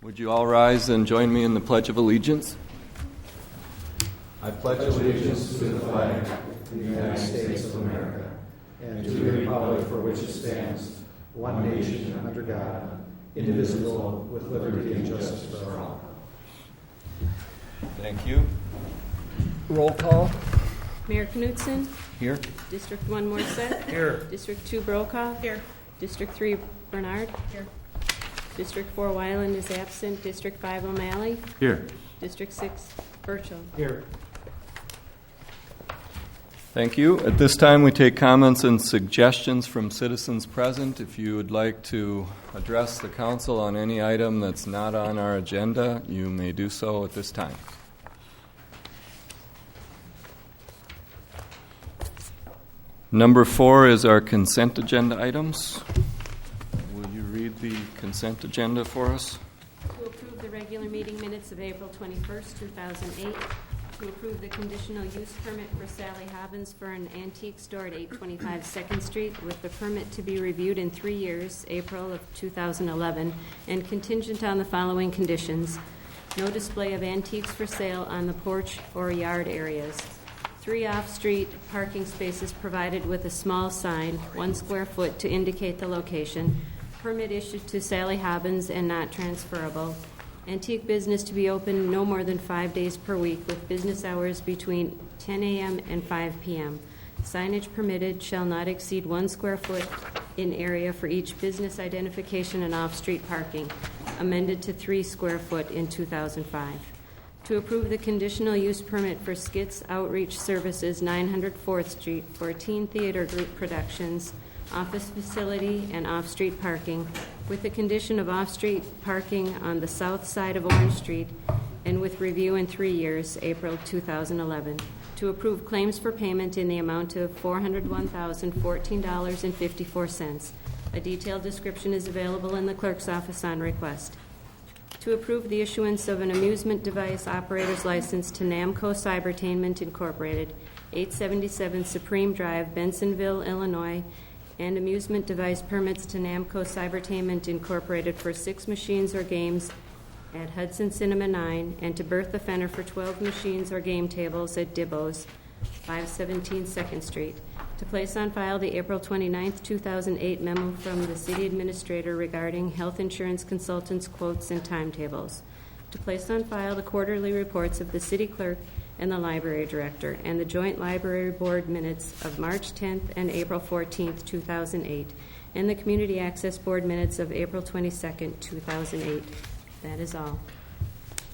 Would you all rise and join me in the Pledge of Allegiance? I pledge allegiance to the flag of the United States of America and to the republic for which it stands, one nation under God, indivisible, with liberty and justice for all. Thank you. Roll call. Mayor Knutson. Here. District 1 Morset. Here. District 2 Brokaw. Here. District 3 Bernard. Here. District 4 Weiland is absent. District 5 O'Malley. Here. District 6 Burchell. Here. Thank you. At this time, we take comments and suggestions from citizens present. If you would like to address the council on any item that's not on our agenda, you may do so at this time. Number 4 is our consent agenda items. Will you read the consent agenda for us? To approve the regular meeting minutes of April 21st, 2008. To approve the conditional use permit for Sally Hobbins for an antique store at 825 2nd Street, with the permit to be reviewed in 3 years, April of 2011, and contingent on the following conditions. No display of antiques for sale on the porch or yard areas. 3 off-street parking spaces provided with a small sign, 1 square foot, to indicate the location. Permit issued to Sally Hobbins and not transferable. Antique business to be open no more than 5 days per week, with business hours between 10 a.m. and 5 p.m. Signage permitted shall not exceed 1 square foot in area for each business identification and off-street parking, amended to 3 square foot in 2005. To approve the conditional use permit for Skits Outreach Services, 900 4th Street, for Teen Theater Group Productions, office facility, and off-street parking, with the condition of off-street parking on the south side of Orange Street, and with review in 3 years, April 2011. To approve claims for payment in the amount of $401,014.54. A detailed description is available in the clerk's office on request. To approve the issuance of an amusement device operator's license to Namco Cybertainment Incorporated, 877 Supreme Drive, Bensonville, Illinois, and amusement device permits to Namco Cybertainment Incorporated for 6 machines or games at Hudson Cinema 9, and to Bertha Fenner for 12 machines or game tables at Dibbo's, 517 2nd Street. To place on file the April 29, 2008 memo from the City Administrator regarding health insurance consultants' quotes and timetables. To place on file the quarterly reports of the City Clerk and the Library Director, and the Joint Library Board minutes of March 10th and April 14th, 2008, and the Community Access Board minutes of April 22nd, 2008. That is all.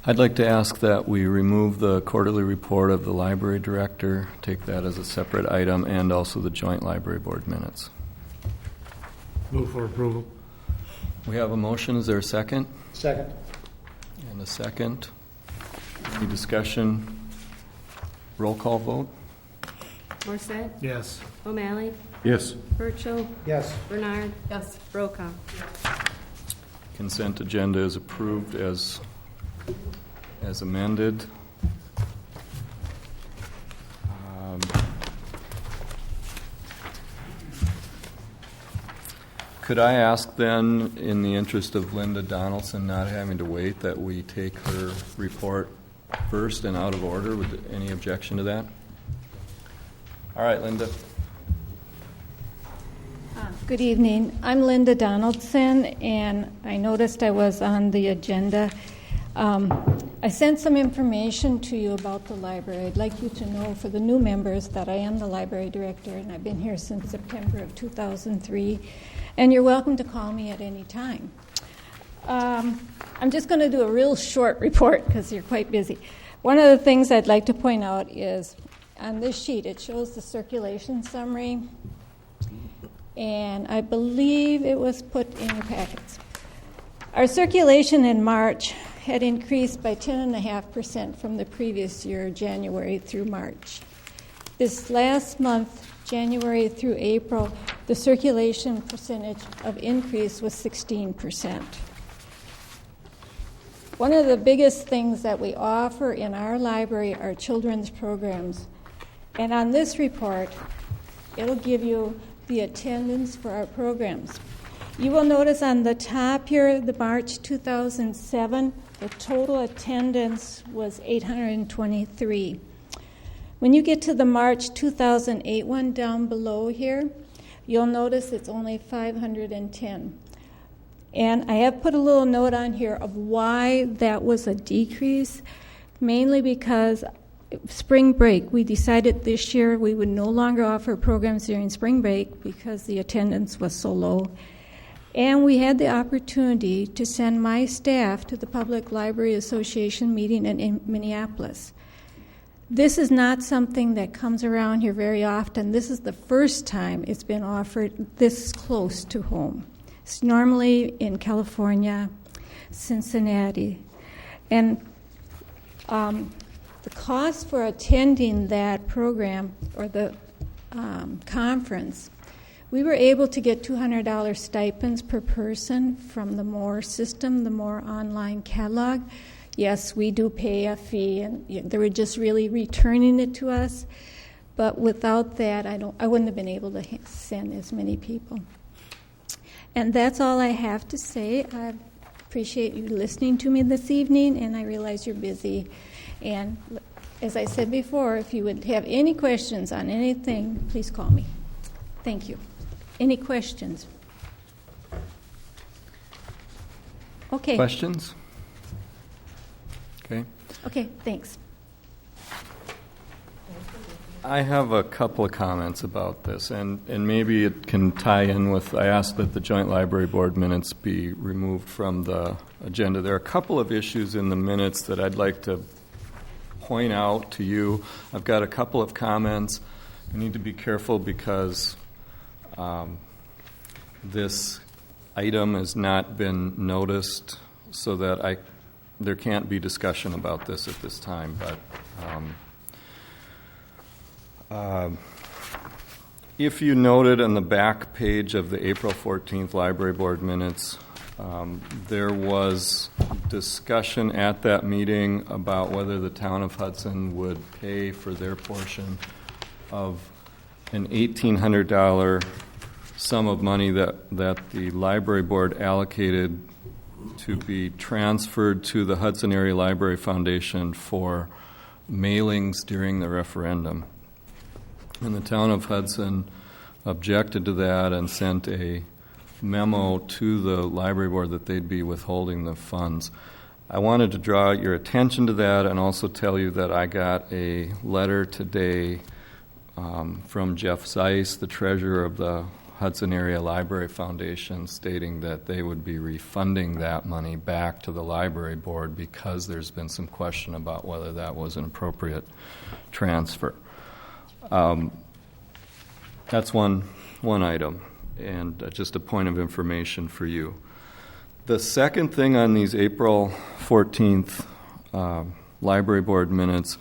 I'd like to ask that we remove the quarterly report of the Library Director, take that as a separate item, and also the Joint Library Board minutes. Move for approval. We have a motion. Is there a second? Second. And a second. Any discussion? Roll call vote. Morset? Yes. O'Malley? Yes. Burchell? Yes. Bernard? Yes. Brokaw? Consent agenda is approved as amended. Could I ask then, in the interest of Linda Donaldson not having to wait, that we take her report first and out of order? Would any objection to that? All right, Linda. Good evening. I'm Linda Donaldson, and I noticed I was on the agenda. I sent some information to you about the library. I'd like you to know, for the new members, that I am the library director, and I've been here since September of 2003, and you're welcome to call me at any time. I'm just going to do a real short report because you're quite busy. One of the things I'd like to point out is on this sheet, it shows the circulation summary, and I believe it was put in your packets. Our circulation in March had increased by 10.5% from the previous year, January through March. This last month, January through April, the circulation percentage of increase was 16%. One of the biggest things that we offer in our library are children's programs. And on this report, it'll give you the attendance for our programs. You will notice on the top here, the March 2007, the total attendance was 823. When you get to the March 2008 one down below here, you'll notice it's only 510. And I have put a little note on here of why that was a decrease, mainly because spring break. We decided this year we would no longer offer programs during spring break because the attendance was so low. And we had the opportunity to send my staff to the Public Library Association meeting in Minneapolis. This is not something that comes around here very often. This is the first time it's been offered this close to home. It's normally in California, Cincinnati. And the cost for attending that program or the conference, we were able to get $200 stipends per person from the MORE system, the MORE online catalog. Yes, we do pay a fee, and they were just really returning it to us. But without that, I wouldn't have been able to send as many people. And that's all I have to say. I appreciate you listening to me this evening, and I realize you're busy. And as I said before, if you would have any questions on anything, please call me. Thank you. Any questions? Okay. Questions? Okay. Okay, thanks. I have a couple of comments about this, and maybe it can tie in with, I asked that the Joint Library Board minutes be removed from the agenda. There are a couple of issues in the minutes that I'd like to point out to you. I've got a couple of comments. I need to be careful because this item has not been noticed so that there can't be discussion about this at this time, but if you noted on the back page of the April 14th Library Board minutes, there was discussion at that meeting about whether the town of Hudson would pay for their portion of an $1,800 sum of money that the Library Board allocated to be transferred to the Hudson Area Library Foundation for mailings during the referendum. And the town of Hudson objected to that and sent a memo to the Library Board that they'd be withholding the funds. I wanted to draw your attention to that and also tell you that I got a letter today from Jeff Zeiss, the treasurer of the Hudson Area Library Foundation, stating that they would be refunding that money back to the Library Board because there's been some question about whether that was an appropriate transfer. That's one item, and just a point of information for you. The second thing on these April 14th Library Board minutes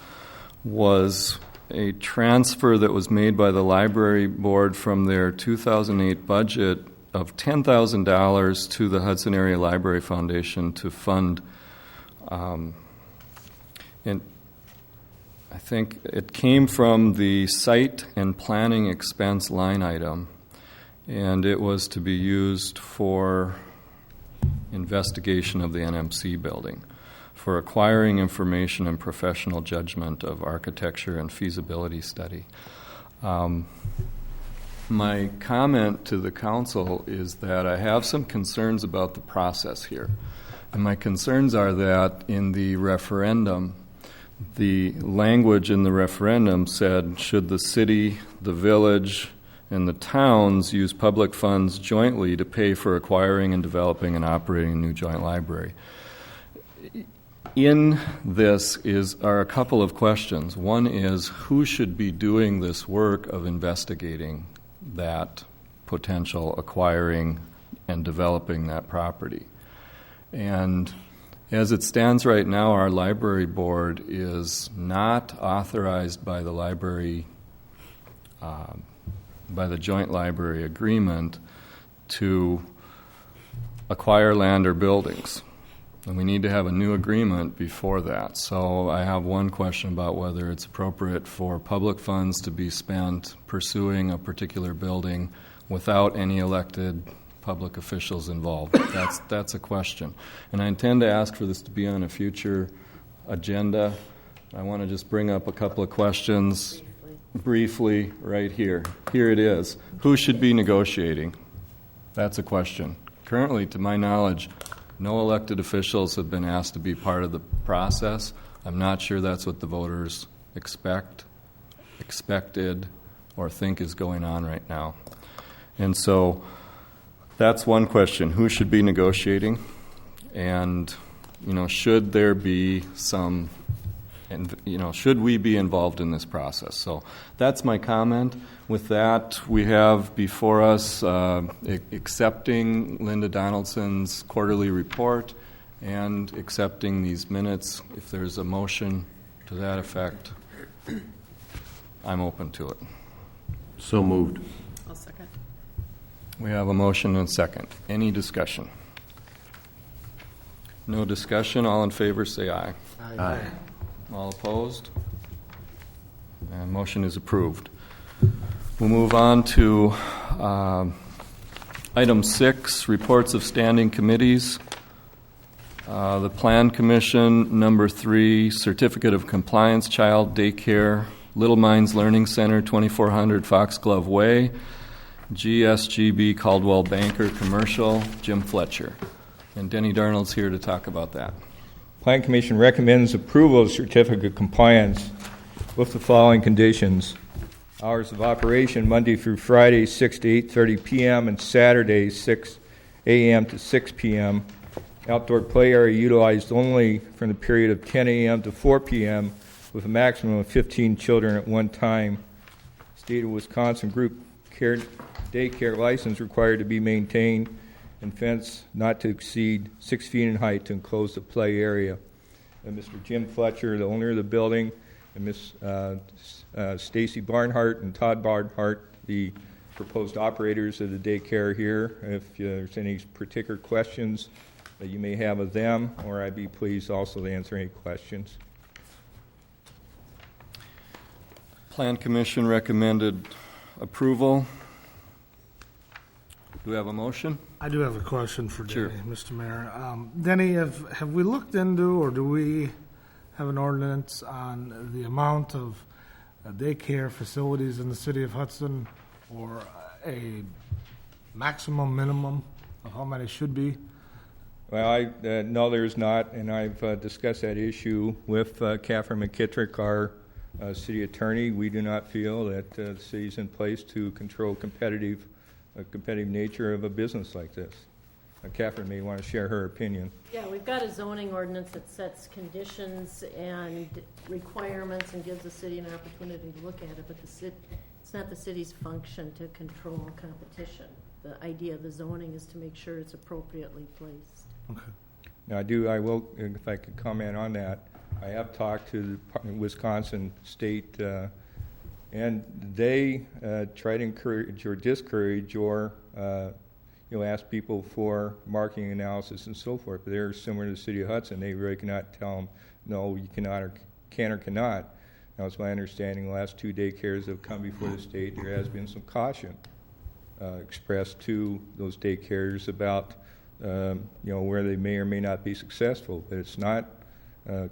was a transfer that was made by the Library Board from their 2008 budget of $10,000 to the Hudson Area Library Foundation to fund, and I think it came from the site and planning expense line item, and it was to be used for investigation of the NMC building, for acquiring information and professional judgment of architecture and feasibility study. My comment to the council is that I have some concerns about the process here. And my concerns are that in the referendum, the language in the referendum said, should the city, the village, and the towns use public funds jointly to pay for acquiring and developing and operating a new joint library? In this are a couple of questions. One is, who should be doing this work of investigating that potential acquiring and developing that property? And as it stands right now, our library board is not authorized by the library, by the joint library agreement to acquire land or buildings. And we need to have a new agreement before that. So I have one question about whether it's appropriate for public funds to be spent pursuing a particular building without any elected public officials involved? That's a question. And I intend to ask for this to be on a future agenda. I want to just bring up a couple of questions briefly right here. Here it is. Who should be negotiating? That's a question. Currently, to my knowledge, no elected officials have been asked to be part of the process. I'm not sure that's what the voters expected, or think is going on right now. And so that's one question. Who should be negotiating? And, should there be some, and, should we be involved in this process? So that's my comment. With that, we have before us accepting Linda Donaldson's quarterly report and accepting these minutes. If there's a motion to that effect, I'm open to it. So moved. I'll second. We have a motion and a second. Any discussion? No discussion. All in favor, say aye. Aye. All opposed? And motion is approved. We'll move on to item 6, reports of standing committees. The Plan Commission, number 3, Certificate of Compliance, Child Daycare, Little Minds Learning Center, 2400 Foxglove Way, GSGB Caldwell Banker Commercial, Jim Fletcher. And Denny Darnold's here to talk about that. Plan Commission recommends approval of certificate of compliance with the following conditions. Hours of operation Monday through Friday, 6 to 8:30 p.m. and Saturday, 6 a.m. to 6 p.m. Outdoor play area utilized only from the period of 10 a.m. to 4 p.m. with a maximum of 15 children at one time. State of Wisconsin group care daycare license required to be maintained, and fence not to exceed 6 feet in height to enclose the play area. And Mr. Jim Fletcher, the owner of the building, and Miss Stacy Barnhart and Todd Barnhart, the proposed operators of the daycare here. If there's any particular questions that you may have of them, or I'd be pleased also to answer any questions. Plan Commission recommended approval. Do we have a motion? I do have a question for Denny, Sure. Mr. Mayor. Denny, have we looked into, or do we have an ordinance on the amount of daycare facilities in the city of Hudson, or a maximum, minimum of how many should be? Well, no, there's not, and I've discussed that issue with Catherine McKittrick, our city attorney. We do not feel that the city's in place to control competitive nature of a business like this. Catherine may want to share her opinion. Yeah, we've got a zoning ordinance that sets conditions and requirements and gives the city an opportunity to look at it, but it's not the city's function to control competition. The idea of the zoning is to make sure it's appropriately placed. Okay. Now, I will, if I could comment on that, I have talked to the Wisconsin State, and they try to encourage or discourage or ask people for marketing analysis and so forth. But they're similar to the city of Hudson. They really cannot tell them, no, you cannot or can or cannot. Now, it's my understanding the last 2 daycares have come before the state. There has been some caution expressed to those daycares about where they may or may not be successful. But it's not.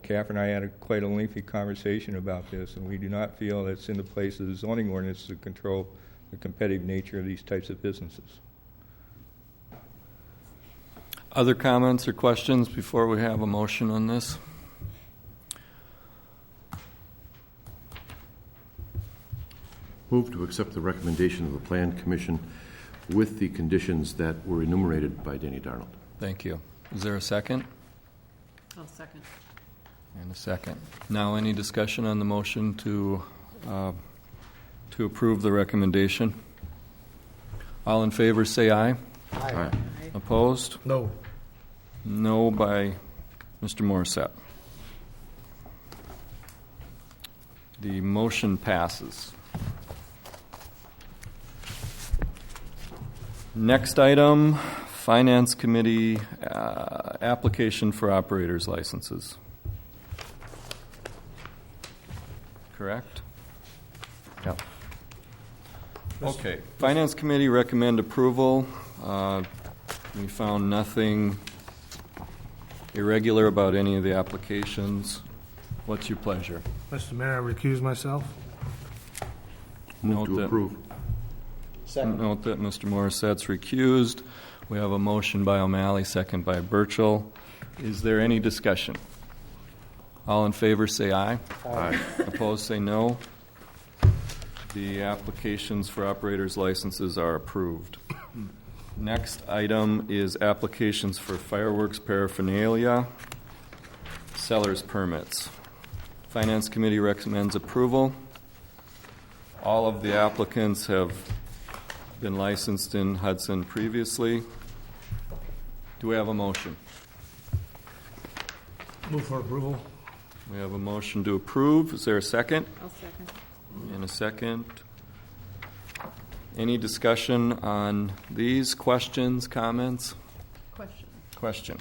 Catherine and I had quite a lengthy conversation about this, and we do not feel that it's in the place of the zoning ordinance to control the competitive nature of these types of businesses. Other comments or questions before we have a motion on this? Move to accept the recommendation of the Plan Commission with the conditions that were enumerated by Denny Darnold. Thank you. Is there a second? I'll second. And a second. Now, any discussion on the motion to approve the recommendation? All in favor, say aye. Aye. Opposed? No. No by Mr. Morissette. The motion passes. Next item, Finance Committee application for operators licenses. Correct? Yep. Okay. Finance Committee recommend approval. We found nothing irregular about any of the applications. What's your pleasure? Mr. Mayor, I recuse myself. Move Note to that- approve. Second. Note that Mr. Morissette's recused. We have a motion by O'Malley, second by Burchell. Is there any discussion? All in favor say aye. Aye. Opposed say no. The applications for operators' licenses are approved. Next item is applications for fireworks paraphernalia, seller's permits. Finance Committee recommends approval. All of the applicants have been licensed in Hudson previously. Do we have a motion? Move for approval. We have a motion to approve. Is there a second? I'll second. And a second. Any discussion on these? Questions, comments? Question. Question.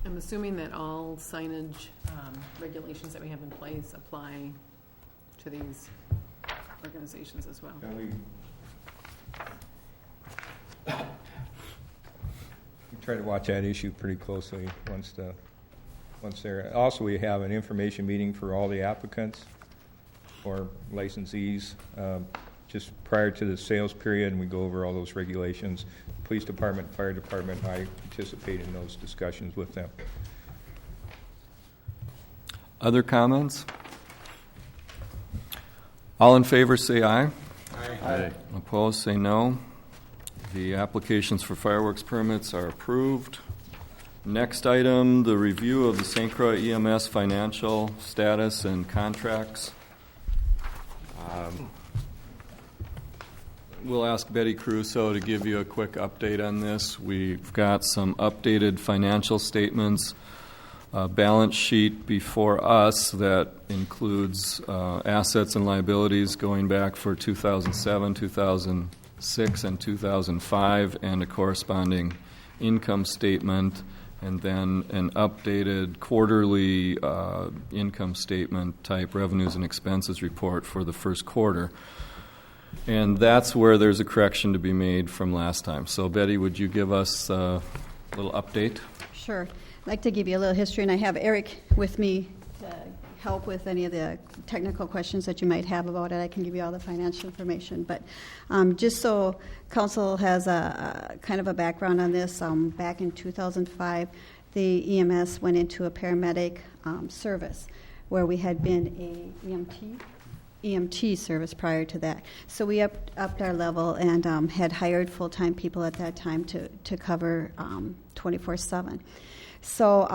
I'm assuming that all signage regulations that we have in place apply to these organizations as well. We try to watch that issue pretty closely once they're. Also, we have an information meeting for all the applicants or licensees just prior to the sales period, and we go over all those regulations. Police department, fire department, I participate in those discussions with them. Other comments? All in favor say aye. Aye. Opposed say no. The applications for fireworks permits are approved. Next item, the review of the St. Croix EMS financial status and contracts. We'll ask Betty Crusoe to give you a quick update on this. We've got some updated financial statements, a balance sheet before us that includes assets and liabilities going back for 2007, 2006, and 2005, and a corresponding income statement, and then an updated quarterly income statement type revenues and expenses report for the first quarter. And that's where there's a correction to be made from last time. So, Betty, would you give us a little update? Sure. I'd like to give you a little history, and I have Eric with me to help with any of the technical questions that you might have about it. I can give you all the financial information. But just so Council has a kind of a background on this, back in 2005, the EMS went into a paramedic service where we had been a EMT service prior to that. So we upped our level and had hired full-time people at that time to cover 24/7. So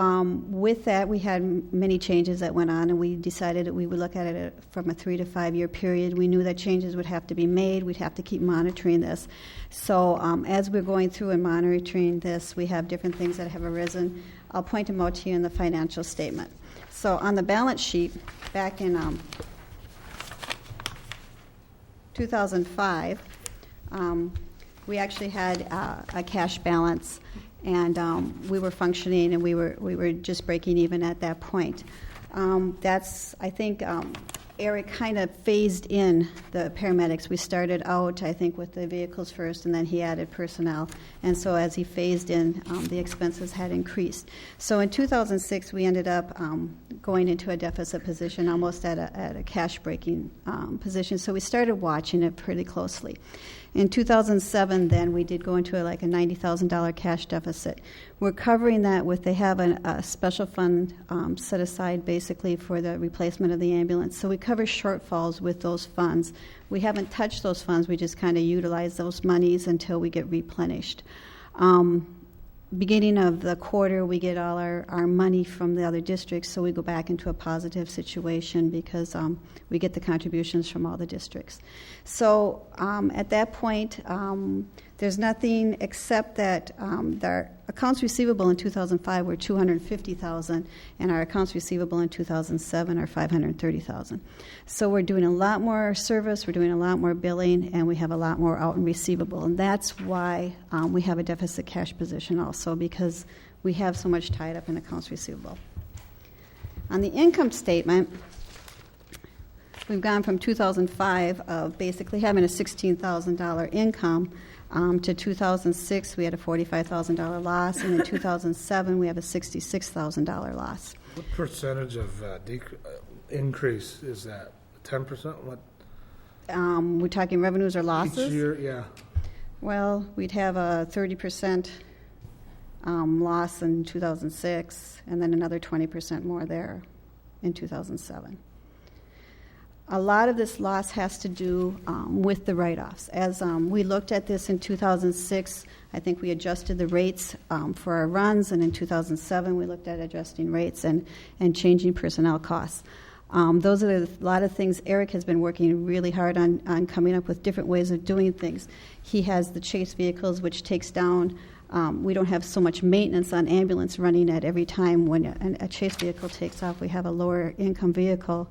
with that, we had many changes that went on, and we decided that we would look at it from a 3 to 5 year period. We knew that changes would have to be made. We'd have to keep monitoring this. So as we're going through and monitoring this, we have different things that have arisen. I'll point them out to you in the financial statement. So on the balance sheet, back in 2005, we actually had a cash balance, and we were functioning, and we were just breaking even at that point. That's, I think, Eric kind of phased in the paramedics. We started out, I think, with the vehicles first, and then he added personnel. And so as he phased in, the expenses had increased. So in 2006, we ended up going into a deficit position, almost at a cash-breaking position. So we started watching it pretty closely. In 2007, then, we did go into a $90,000 cash deficit. We're covering that with, they have a special fund set aside basically for the replacement of the ambulance. So we cover shortfalls with those funds. We haven't touched those funds. We just kind of utilize those monies until we get replenished. Beginning of the quarter, we get all our money from the other districts, so we go back into a positive situation because we get the contributions from all the districts. So at that point, there's nothing except that our accounts receivable in 2005 were $250,000, and our accounts receivable in 2007 are $530,000. So we're doing a lot more service, we're doing a lot more billing, and we have a lot more out in receivable. And that's why we have a deficit cash position also, because we have so much tied up in accounts receivable. On the income statement, we've gone from 2005 of basically having a $16,000 income To 2006, we had a $45,000 loss, and in 2007, we have a $66,000 loss. What percentage of increase is that? 10%? What? We're talking revenues or losses? Each year, yeah. Well, we'd have a 30% loss in 2006, and then another 20% more there in 2007. A lot of this loss has to do with the write-offs. As we looked at this in 2006, I think we adjusted the rates for our runs, and in 2007 we looked at adjusting rates and changing personnel costs. Those are a lot of things. Eric has been working really hard on coming up with different ways of doing things. He has the chase vehicles, which takes down, we don't have so much maintenance on ambulance running at every time when a chase vehicle takes off. We have a lower income vehicle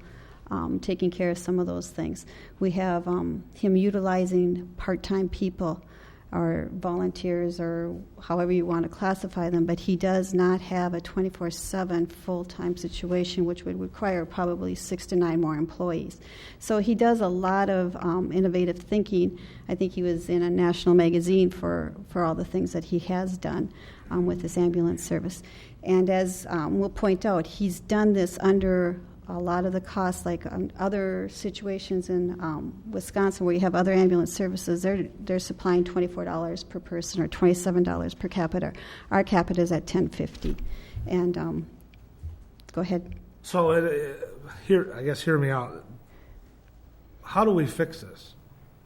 taking care of some of those things. We have him utilizing part-time people or volunteers or however you want to classify them, but he does not have a 24/7 full-time situation, which would require probably 6 to 9 more employees. So he does a lot of innovative thinking. I think he was in a national magazine for all the things that he has done with this ambulance service. And as we'll point out, he's done this under a lot of the costs, like other situations in Wisconsin where you have other ambulance services, they're supplying $24 per person or $27 per capita. Our capita is at $10.50. And go ahead. So hear me out. How do we fix this?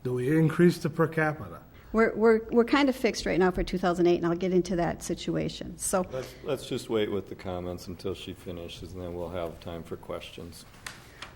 Do we increase the per capita? We're kind of fixed right now for 2008, and I'll get into that situation. So Let's just wait with the comments until she finishes, and then we'll have time for questions.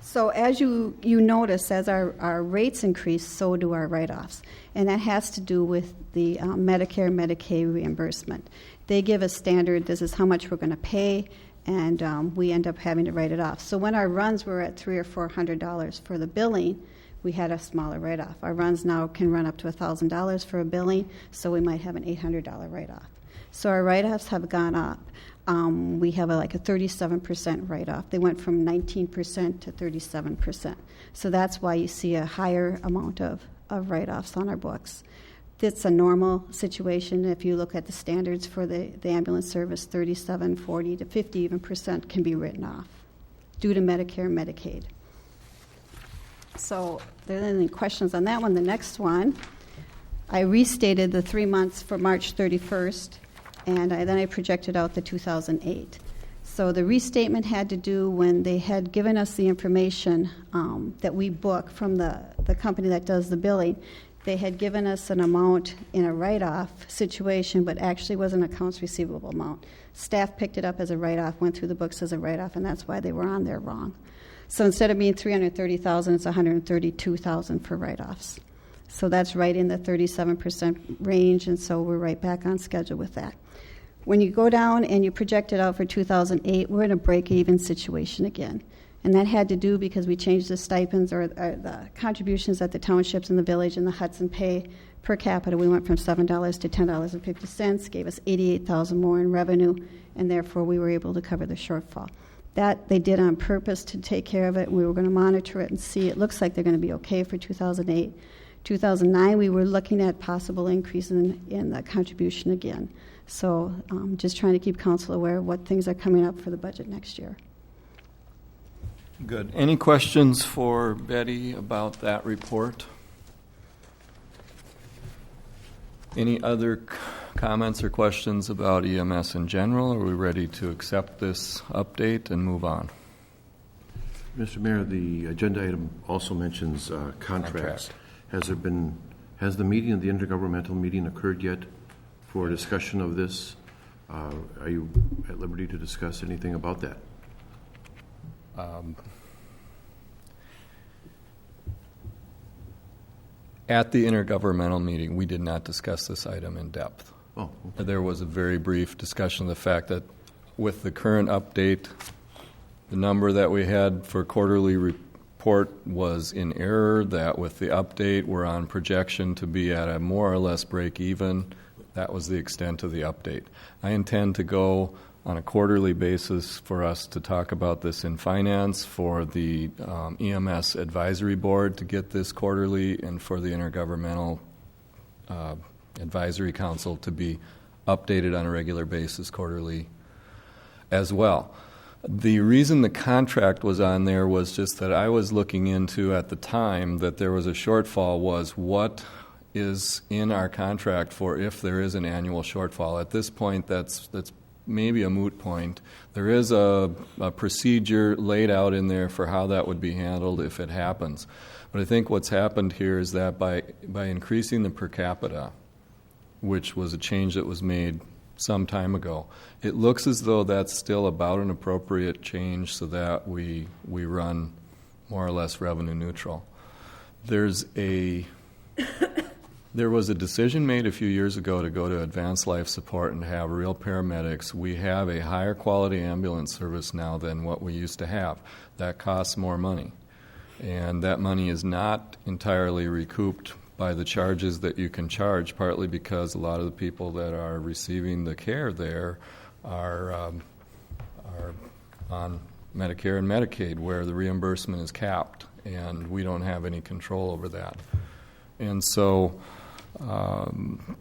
So as you notice, as our rates increase, so do our write-offs. And that has to do with the Medicare, Medicaid reimbursement. They give a standard, this is how much we're going to pay, and we end up having to write it off. So when our runs were at $300 or $400 for the billing, we had a smaller write-off. Our runs now can run up to $1,000 for a billing, so we might have an $800 write-off. So our write-offs have gone up. We have a 37% write-off. They went from 19% to 37%. So that's why you see a higher amount of write-offs on our books. It's a normal situation. If you look at the standards for the ambulance service, 37, 40 to 50 even percent can be written off due to Medicare and Medicaid. So if there are any questions on that one, the next one, I restated the 3 months for March 31st, and then I projected out the 2008. So the restatement had to do when they had given us the information that we book from the company that does the billing. They had given us an amount in a write-off situation, but actually was an accounts receivable amount. Staff picked it up as a write-off, went through the books as a write-off, and that's why they were on there wrong. So instead of being $330,000, it's $132,000 for write-offs. So that's right in the 37% range, and so we're right back on schedule with that. When you go down and you project it out for 2008, we're in a break-even situation again. And that had to do because we changed the stipends or the contributions that the townships and the village and the Hudson pay per capita. We went from $7 to $10.50, gave us $88,000 more in revenue, and therefore we were able to cover the shortfall. That they did on purpose to take care of it. We were going to monitor it and see. It looks like they're going to be okay for 2008. 2009, we were looking at possible increase in the contribution again. So just trying to keep council aware of what things are coming up for the budget next year. Good. Any questions for Betty about that report? Any other comments or questions about EMS in general? Are we ready to accept this update and move on? Mr. Mayor, the agenda item also mentions contracts. Has the meeting of the intergovernmental meeting occurred yet for discussion of this? Are you at liberty to discuss anything about that? At the intergovernmental meeting, we did not discuss this item in depth. Oh, okay. There was a very brief discussion of the fact that with the current update, the number that we had for quarterly report was in error, that with the update, we're on projection to be at a more or less break even. That was the extent of the update. I intend to go on a quarterly basis for us to talk about this in finance, for the EMS advisory board to get this quarterly, and for the intergovernmental advisory council to be updated on a regular basis quarterly as well. The reason the contract was on there was just that I was looking into at the time that there was a shortfall was what is in our contract for if there is an annual shortfall. At this point, that's maybe a moot point. There is a procedure laid out in there for how that would be handled if it happens. But I think what's happened here is that by increasing the per capita, which was a change that was made some time ago, it looks as though that's still about an appropriate change so that we run more or less revenue neutral. There was a decision made a few years ago to go to advanced life support and have real paramedics. We have a higher quality ambulance service now than what we used to have. That costs more money. And that money is not entirely recouped by the charges that you can charge, partly because a lot of the people that are receiving the care there are on Medicare and Medicaid, where the reimbursement is capped, and we don't have any control over that. And so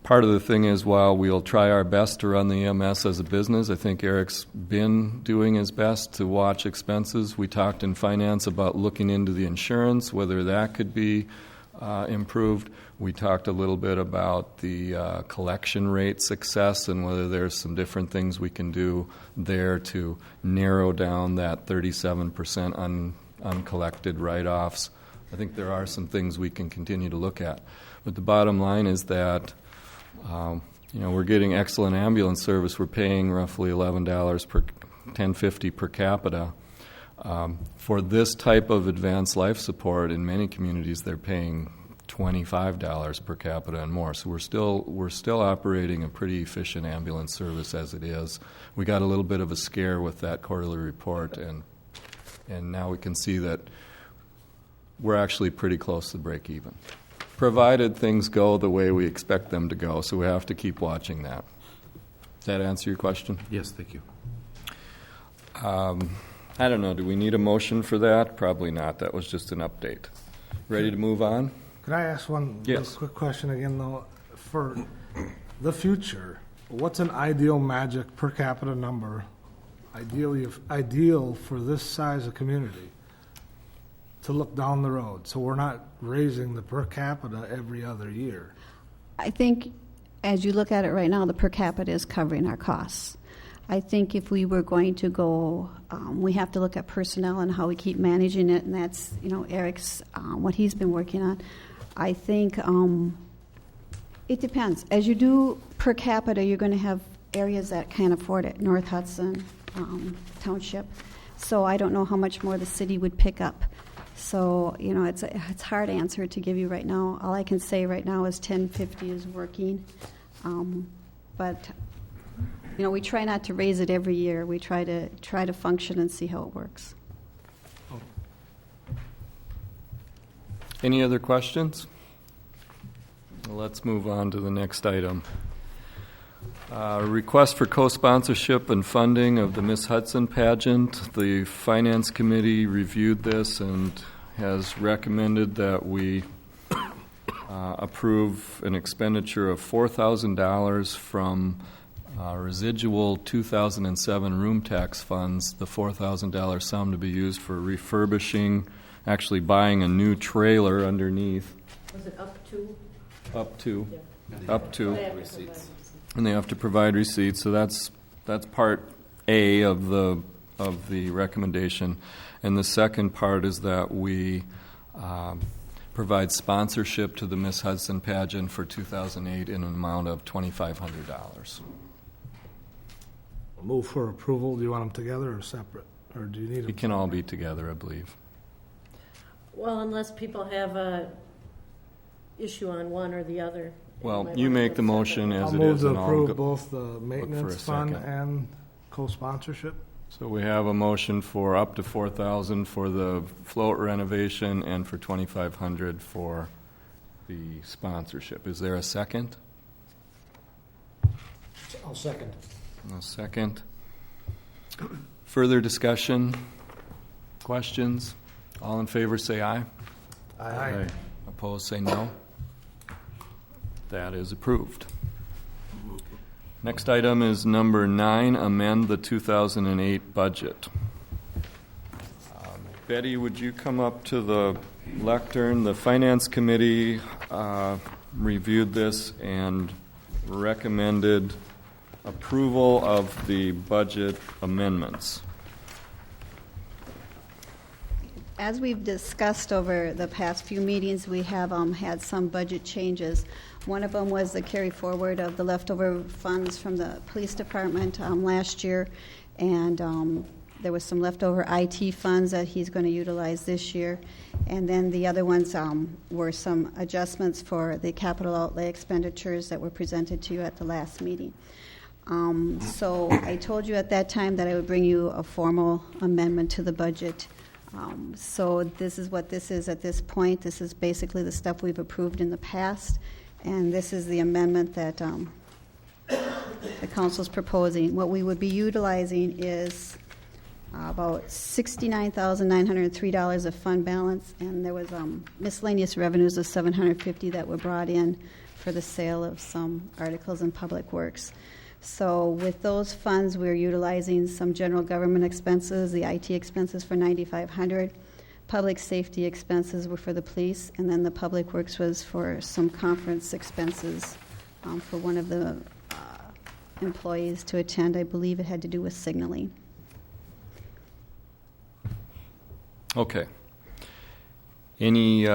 part of the thing is, while we'll try our best to run the EMS as a business, I think Eric's been doing his best to watch expenses. We talked in finance about looking into the insurance, whether that could be improved. We talked a little bit about the collection rate success and whether there's some different things we can do there to narrow down that 37% uncollected write-offs. I think there are some things we can continue to look at. But the bottom line is that we're getting excellent ambulance service. We're paying roughly $11 per $10.50 per capita. For this type of advanced life support, in many communities, they're paying $25 per capita and more. So we're still operating a pretty efficient ambulance service as it is. We got a little bit of a scare with that quarterly report, and now we can see that we're actually pretty close to break even, provided things go the way we expect them to go. So we have to keep watching that. Does that answer your question? Yes, thank you. I don't know. Do we need a motion for that? Probably not. That was just an update. Ready to move on? Can I ask one Yes. quick question again, though? For the future, what's an ideal magic per capita number, ideal for this size of community, to look down the road, so we're not raising the per capita every other year? I think as you look at it right now, the per capita is covering our costs. I think if we were going to go, we have to look at personnel and how we keep managing it, and that's, Eric's, what he's been working on. I think it depends. As you do per capita, you're going to have areas that can't afford it, North Hudson Township. So I don't know how much more the city would pick up. So, it's a hard answer to give you right now. All I can say right now is 1050 is working. But we try not to raise it every year. We try to function and see how it works. Any other questions? Well, let's move on to the next item. Request for co-sponsorship and funding of the Miss Hudson pageant. The Finance Committee reviewed this and has recommended that we approve an expenditure of $4,000 from residual 2007 room tax funds, the $4,000 sum to be used for refurbishing, actually buying a new trailer underneath. Was it up to? Up to. Yeah. Up to. Receipts. And they have to provide receipts. So that's part A of the recommendation. And the second part is that we provide sponsorship to the Miss Hudson pageant for 2008 in an amount of $2,500. Move for approval. Do you want them together or separate? Or do you need them? It can all be together, I believe. Well, unless people have a issue on one or the other. Well, you make the motion as I'll it move is, to and I'll approve go. both the maintenance fund second. and co-sponsorship. So we have a motion for up to $4,000 for the float renovation and for $2,500 for the sponsorship. Is there a second? I'll second. No second. Further discussion? Questions? All in favor say aye. Aye. Opposed say no. That is approved. Next item is number 9, amend the 2008 budget. Betty, would you come up to the lectern? The Finance Committee reviewed this and recommended approval of the budget amendments. As we've discussed over the past few meetings, we have had some budget changes. One of them was the carry forward of the leftover funds from the police department last year, and there was some leftover IT funds that he's going to utilize this year. And then the other ones were some adjustments for the capital outlay expenditures that were presented to you at the last meeting. So I told you at that time that I would bring you a formal amendment to the budget. So this is what this is at this point. This is basically the stuff we've approved in the past, and this is the amendment that the council's proposing. What we would be utilizing is about $69,903 of fund balance, and there was miscellaneous revenues of $750 that were brought in for the sale of some articles in Public Works. So with those funds, we're utilizing some general government expenses, the IT expenses for $9,500, public safety expenses were for the police, and then the Public Works was for some conference expenses for one of the employees to attend. I believe it had to do with signaling. Okay. Any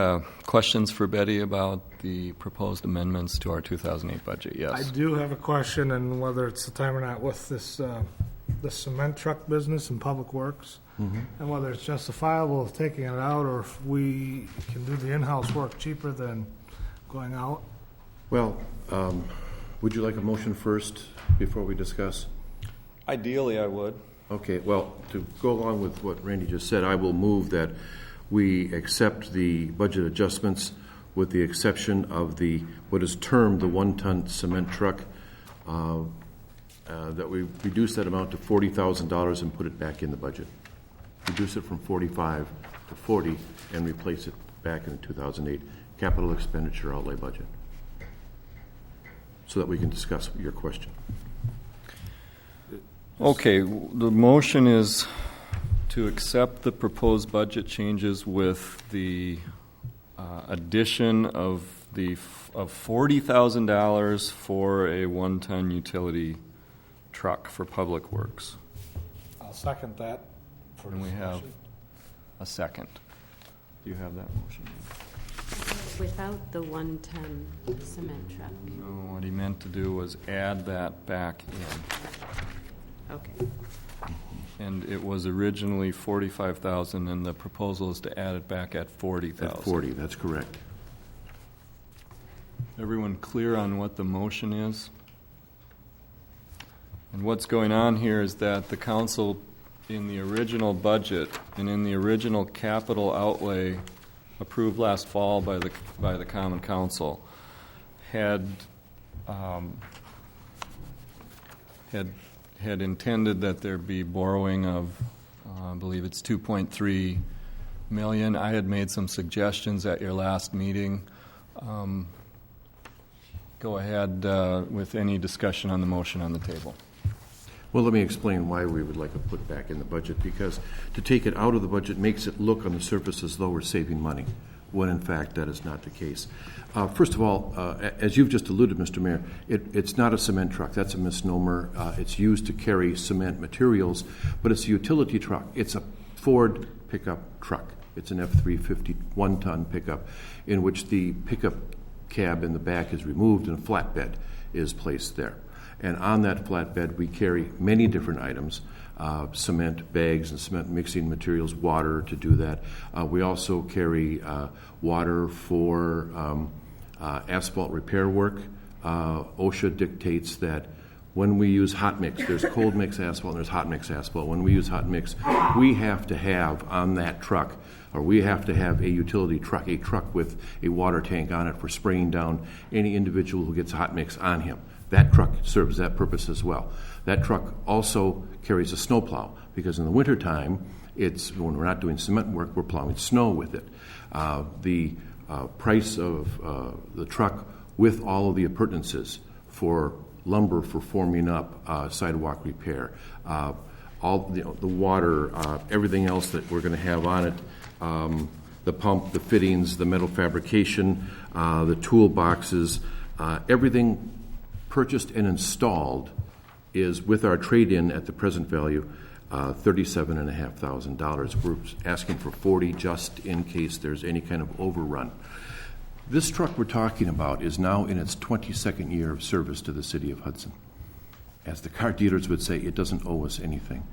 questions for Betty about the proposed amendments to our 2008 budget? Yes. I do have a question, and whether it's the time or not, with this the cement truck business in Public Works, and whether it's justifiable of taking it out, or if we can do the in-house work cheaper than going out. Well, would you like a motion first before we discuss? Ideally, I would. Okay, well, to go along with what Randy just said, I will move that we accept the budget adjustments with the exception of the what is termed the one-ton cement truck, that we reduce that amount to $40,000 and put it back in the budget. Reduce it from 45 to 40 and replace it back in the 2008 capital expenditure outlay budget, so that we can discuss your question. Okay, the motion is to accept the proposed budget changes with the addition of $40,000 for a one-ton utility truck for Public Works. I'll second that. And we have a second. Do you have that motion? Without the 1-ton cement truck. No, what he meant to do was add that back in. Okay. And it was originally $45,000, and the proposal is to add it back at $40,000. At 40, that's correct. Everyone clear on what the motion is? And what's going on here is that the council, in the original budget and in the original capital outlay approved last fall by the Common Council, had intended that there be borrowing of, I believe it's $2.3 million. I had made some suggestions at your last meeting. Go ahead with any discussion on the motion on the table. Well, let me explain why we would like to put back in the budget, because to take it out of the budget makes it look on the surface as though we're saving money, when in fact that is not the case. First of all, as you've just alluded, Mr. Mayor, it's not a cement truck. That's a misnomer. It's used to carry cement materials, but it's a utility truck. It's a Ford pickup truck. It's an F-350 one-ton pickup in which the pickup cab in the back is removed and a flatbed is placed there. And on that flatbed, we carry many different items, cement bags and cement mixing materials, water to do that. We also carry water for asphalt repair work. OSHA dictates that when we use hot mix, there's cold mix asphalt and there's hot mix asphalt. When we use hot mix, we have to have on that truck, or we have to have a utility truck, a truck with a water tank on it for spraying down any individual who gets hot mix on him. That truck serves that purpose as well. That truck also carries a snowplow, because in the wintertime, when we're not doing cement work, we're plowing snow with it. The price of the truck with all of the appurtenances for lumber for forming up, sidewalk repair, all the water, everything else that we're going to have on it, the pump, the fittings, the metal fabrication, the toolboxes, everything purchased and installed is with our trade-in at the present value, $37,500. We're asking for $40,000 just in case there's any kind of overrun. This truck we're talking about is now in its 22nd year of service to the city of Hudson. As the car dealers would say, it doesn't owe us anything.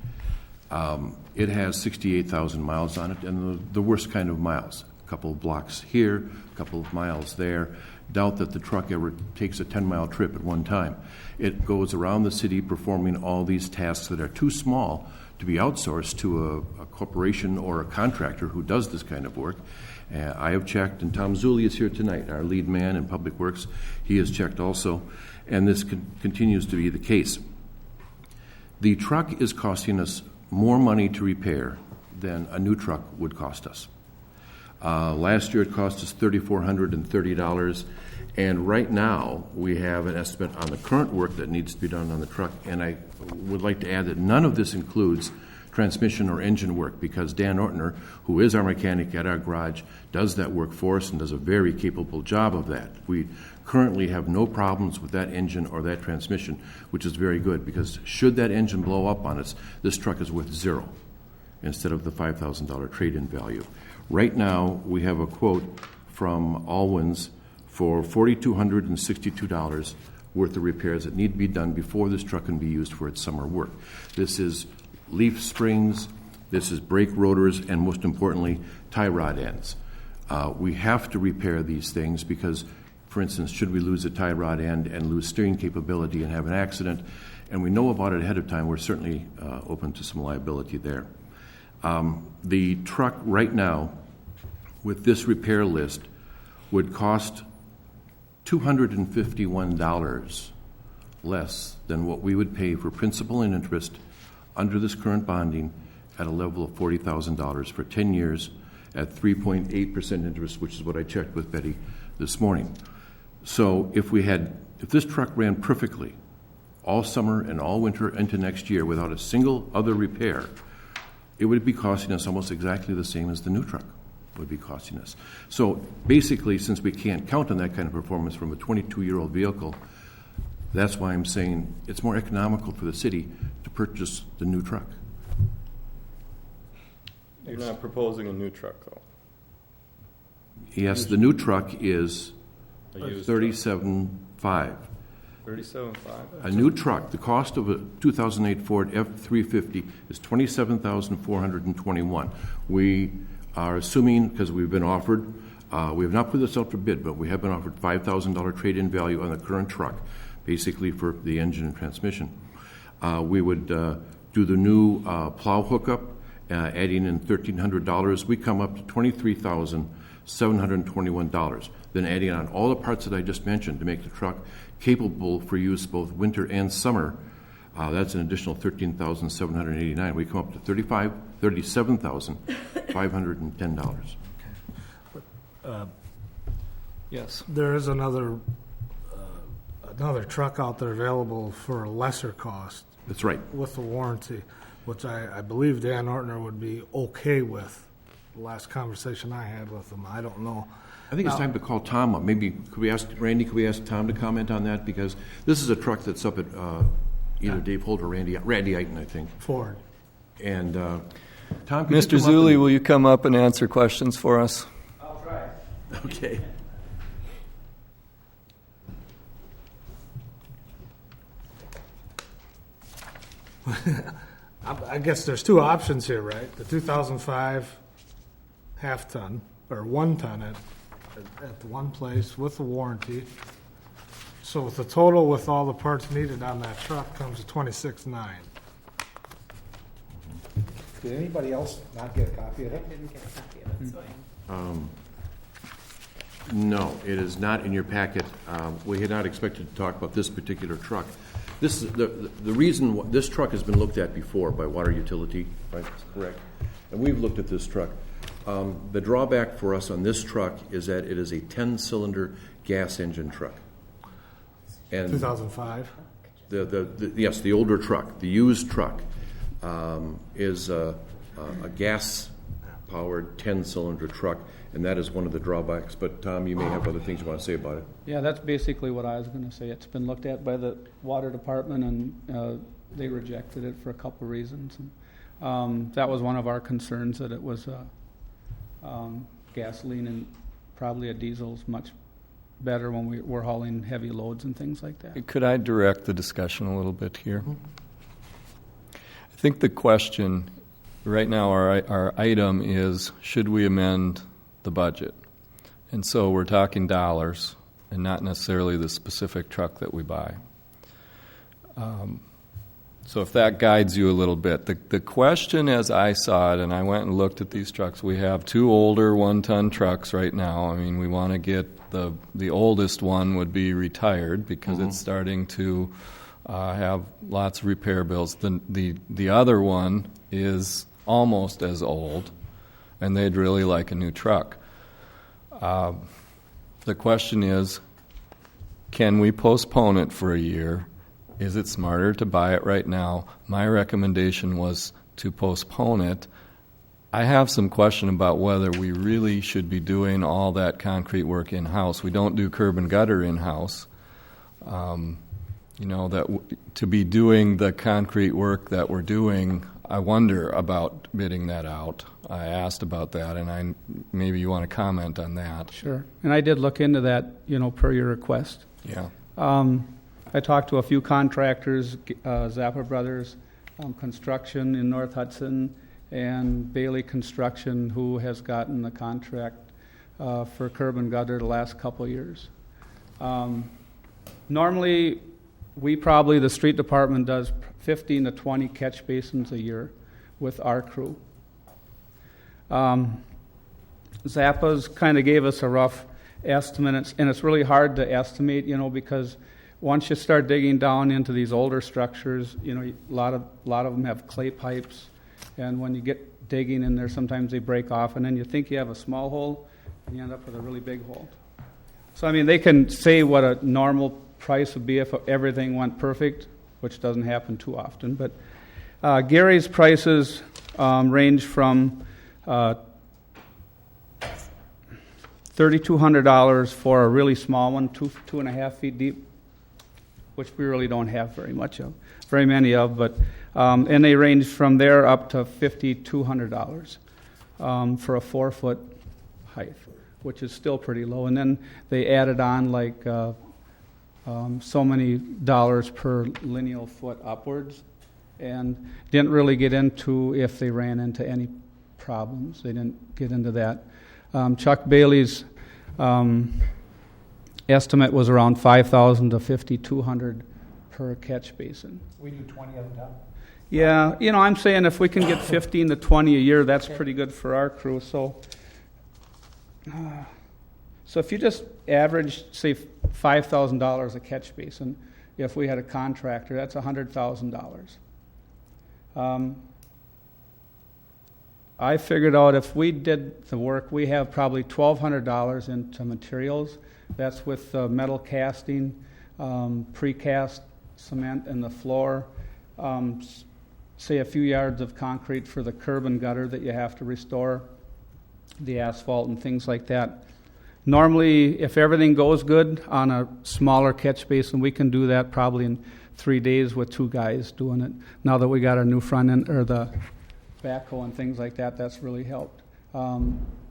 It has 68,000 miles on it, and the worst kind of miles. A couple of blocks here, a couple of miles there. Doubt that the truck ever takes a 10-mile trip at one time. It goes around the city performing all these tasks that are too small to be outsourced to a corporation or a contractor who does this kind of work. I have checked, and Tom Zulli is here tonight, our lead man in Public Works. He has checked also, and this continues to be the case. The truck is costing us more money to repair than a new truck would cost us. Last year it cost us $3,430, and right now we have an estimate on the current work that needs to be done on the truck, and I would like to add that none of this includes transmission or engine work, because Dan Ortner, who is our mechanic at our garage, does that work for us and does a very capable job of that. We currently have no problems with that engine or that transmission, which is very good, because should that engine blow up on us, this truck is worth $0 instead of the $5,000 trade-in value. Right now, we have a quote from Allwins for $4,262 worth of repairs that need to be done before this truck can be used for its summer work. This is leaf springs, this is brake rotors, and most importantly, tie rod ends. We have to repair these things because, for instance, should we lose a tie rod end and lose steering capability and have an accident, and we know about it ahead of time, we're certainly open to some liability there. The truck right now, with this repair list, would cost $251 less than what we would pay for principal and interest under this current bonding at a level of $40,000 for 10 years at 3.8% interest, which is what I checked with Betty this morning. So if this truck ran perfectly all summer and all winter into next year without a single other repair, it would be costing us almost exactly the same as the new truck would be costing us. So basically, since we can't count on that kind of performance from a 22-year-old vehicle, that's why I'm saying it's more economical for the city to purchase the new truck. You're not proposing a new truck, though? Yes, the new truck is A used $37,500. $37,500? A new truck, the cost of a 2008 Ford F-350 is $27,421. We are assuming, because we've been offered, we have not put this out for bid, but we have been offered $5,000 trade-in value on the current truck, basically for the engine and transmission. We would do the new plow hookup, adding in $1,300. We come up to $23,721. Then adding on all the parts that I just mentioned to make the truck capable for use both winter and summer, that's an additional $13,789. We come up to $37,510. Yes. There is another truck out there available for a lesser cost That's right. with a warranty, which I believe Dan Ortner would be okay with. The last conversation I had with him, I don't know. I think it's time to call Tom up. Maybe could we ask Tom to comment on that? Because this is a truck that's up at either Dave Holt or Randy Eiton, I think. Ford. And Tom, could you Mr. come up Zulli, and- will you come up and answer questions for us? I'll try. Okay. I guess there's two options here, right? The 2005 half-ton, or 1-ton at the one place with the warranty. So with the total with all the parts needed on that truck comes to $26,900. Did anybody else not get a copy of it? Didn't get a copy of it, so No, it is not in your packet. We had not expected to talk about this particular truck. This is the reason this truck has been looked at before by Water Utility, right? That's correct. And we've looked at this truck. The drawback for us on this truck is that it is a 10-cylinder gas engine truck. And 2005. Yes, the older truck, the used truck, is a gas-powered 10-cylinder truck, and that is one of the drawbacks. But Tom, you may have other things you want to say about it. Yeah, that's basically what I was going to say. It's been looked at by the water department, and they rejected it for a couple of reasons. And, that was one of our concerns, that it was gasoline, and probably a diesel's much better when we're hauling heavy loads and things like that. Could I direct the discussion a little bit here? I think the question right now, our item is, should we amend the budget? And so we're talking dollars and not necessarily the specific truck that we buy. So if that guides you a little bit. The question as I saw it, and I went and looked at these trucks, we have two older 1-ton trucks right now. I mean, we want to get the oldest one would be retired because it's starting to have lots of repair bills. The other one is almost as old, and they'd really like a new truck. The question is, can we postpone it for a year? Is it smarter to buy it right now? My recommendation was to postpone it. I have some question about whether we really should be doing all that concrete work in-house. We don't do curb and gutter in-house. To be doing the concrete work that we're doing, I wonder about bidding that out. I asked about that, and maybe you want to comment on that. Sure. And I did look into that, per your request. Yeah. I talked to a few contractors, Zappa Brothers Construction in North Hudson, and Bailey Construction, who has gotten the contract for curb and gutter the last couple of years. Normally, the street department does 15 to 20 catch basins a year with our crew. Zappa's kind of gave us a rough estimate, and it's really hard to estimate, because once you start digging down into these older structures, a lot of them have clay pipes, and when you get digging in there, sometimes they break off, and then you think you have a small hole, and you end up with a really big hole. So, they can say what a normal price would be if everything went perfect, which doesn't happen too often. But Gary's prices range from $3,200 for a really small one, 2.5 feet deep, which we really don't have very many of, but and they range from there up to $5,200 for a 4-foot height, which is still pretty low. And then they added on like so many dollars per lineal foot upwards, and didn't really get into if they ran into any problems. They didn't get into that. Chuck Bailey's estimate was around $5,000 to $5,200 per catch basin. We do 20 of them. Yeah, I'm saying if we can get 15 to 20 a year, that's pretty good for our crew. So if you just average, say, $5,000 a catch basin, if we had a contractor, that's $100,000. I figured out if we did the work, we have probably $1,200 into materials. That's with metal casting, precast cement in the floor, say a few yards of concrete for the curb and gutter that you have to restore, the asphalt and things like that. Normally, if everything goes good on a smaller catch basin, we can do that probably in 3 days with 2 guys doing it. Now that we got our new front end, or the backhoe and things like that, that's really helped.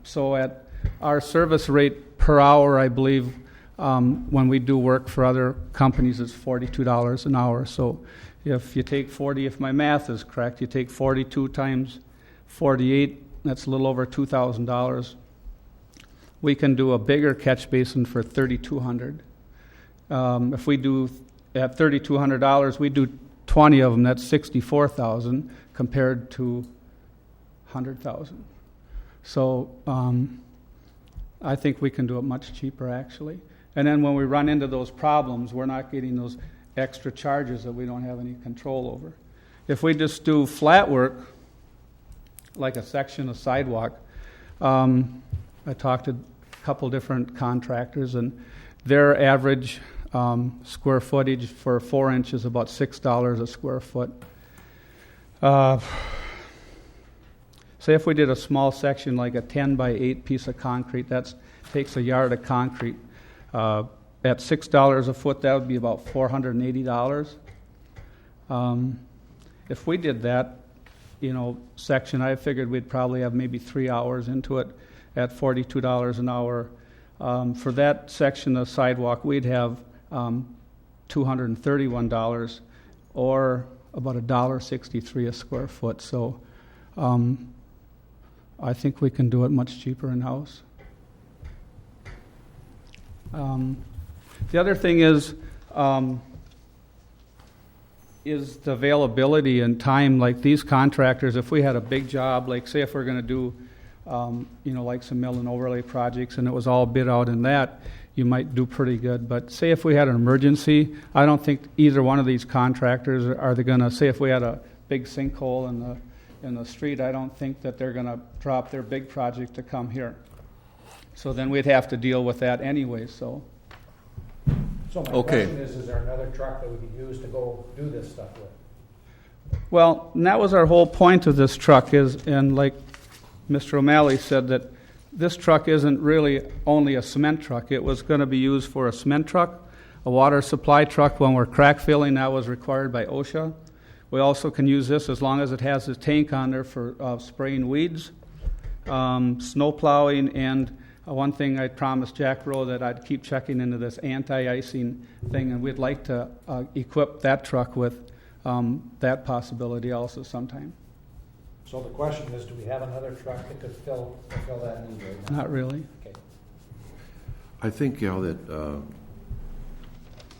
So at our service rate per hour, I believe, when we do work for other companies, it's $42 an hour. So if you take 40, if my math is correct, you take 42 times 48, that's a little over $2,000. We can do a bigger catch basin for $3,200. If we do at $3,200, we do 20 of them. That's $64,000 compared to $100,000. So I think we can do it much cheaper, actually. And then when we run into those problems, we're not getting those extra charges that we don't have any control over. If we just do flat work, like a section of sidewalk, I talked to a couple different contractors, and their average Square footage for 4 inches, about $6 a square foot. Say if we did a small section like a 10 by 8 piece of concrete, that takes a yard of concrete. At $6 a foot, that would be about $480. If we did that, section, I figured we'd probably have maybe 3 hours into it at $42 an hour. For that section of sidewalk, we'd have $231 or about $1.63 a square foot. So I think we can do it much cheaper in-house. The other thing is the availability and time. Like these contractors, if we had a big job, like say if we're going to do, like some mill and overlay projects, and it was all bid out in that, you might do pretty good. But say if we had an emergency, I don't think either one of these contractors are they going to say if we had a big sinkhole in the street, I don't think that they're going to drop their big project to come here. So then we'd have to deal with that anyway. So So my Okay. question is there another truck that we could use to go do this stuff with? Well, and that was our whole point of this truck and like Mr. O'Malley said, that this truck isn't really only a cement truck. It was going to be used for a cement truck, a water supply truck when we're crack filling. That was required by OSHA. We also can use this as long as it has a tank on there for spraying weeds, snow plowing, and one thing I promised Jack Rowe that I'd keep checking into this anti-icing thing, and we'd like to equip that truck with that possibility also sometime. So the question is, do we have another truck that could fill that need right now? Not really. Okay. I think, Al, that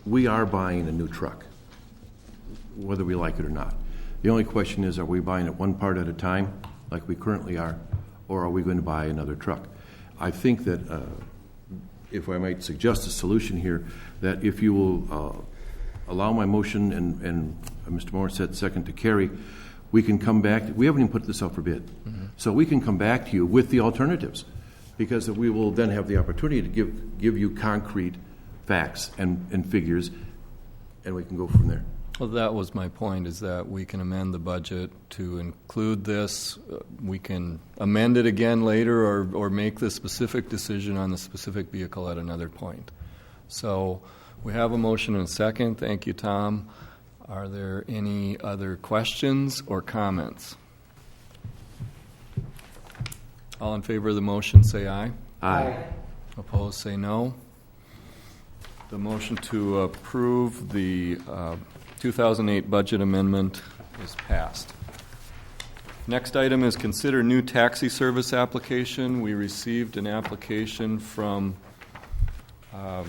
we are buying a new truck, whether we like it or not. The only question is, are we buying it one part at a time, like we currently are, or are we going to buy another truck? I think that, if I might suggest a solution here, that if you will allow my motion and Mr. Moore said second to carry, we can come back. We haven't even put this out for bid. Mm-hmm. So we can come back to you with the alternatives, because we will then have the opportunity to give you concrete facts and figures, and we can go from there. Well, that was my point, is that we can amend the budget to include this. We can amend it again later or make the specific decision on the specific vehicle at another point. So we have a motion and a second. Thank you, Tom. Are there any other questions or comments? All in favor of the motion, say aye. Aye. Opposed, say no. The motion to approve the 2008 budget amendment is passed. Next item is consider new taxi service application. We received an application from a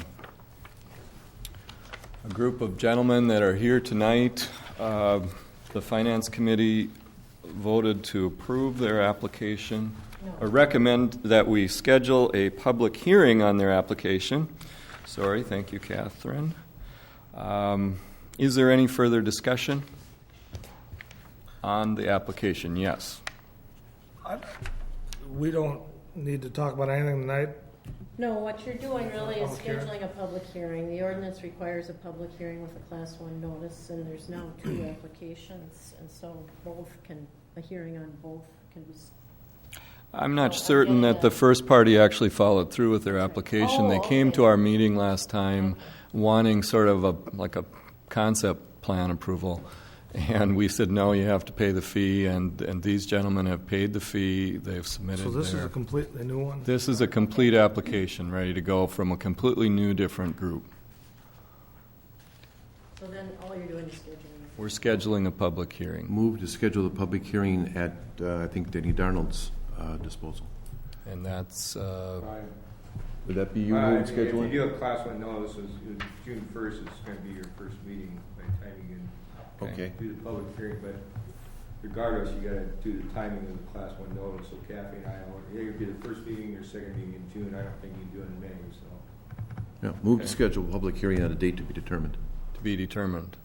group of gentlemen that are here tonight. The Finance Committee voted to approve their application, or recommend that we schedule a public hearing on their application. Sorry, thank you, Catherine. Is there any further discussion on the application? Yes. We don't need to talk about anything tonight. No, what you're doing really is Public hearing? scheduling a public hearing. The ordinance requires a public hearing with a Class 1 notice, and there's now 2 applications, and so a hearing on both can be. I'm not Oh, certain okay, that yeah. the first party actually followed through with their application. Oh, They came okay. to our meeting last time wanting sort of a concept plan approval. And we said, no, you have to pay the fee, and these gentlemen have paid the fee. They've submitted So this is their... a completely new one? This is a complete application, ready to go from a completely new, different group. So then all you're doing is scheduling. We're scheduling a public hearing. Move to schedule the public hearing at, I think, Denny Darnold's disposal. And that's... Would that be you If scheduling? you do a Class 1 notice, June 1st is going to be your first meeting by the time you Okay. can do the public hearing, but regardless, you got to do the timing of the Class 1 notice. So Kathy and I, it'll be the first meeting or second meeting in June. I don't think you can do it in May, so. Yeah, move to schedule a public hearing at a date to be determined. To be determined.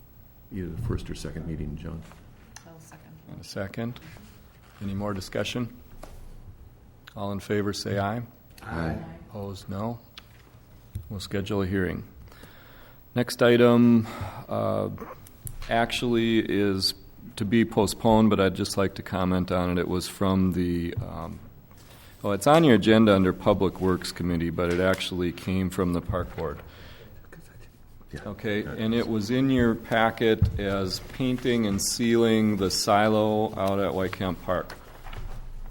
Either the first or second meeting, John. I'll second. And a second. Any more discussion? All in favor, say aye. Aye. Opposed, no. We'll schedule a hearing. Next item actually is to be postponed, but I'd just like to comment on it. It was from the, it's on your agenda under Public Works Committee, but it actually came from the Park Board. Okay, and it was in your packet as painting and sealing the silo out at White Camp Park.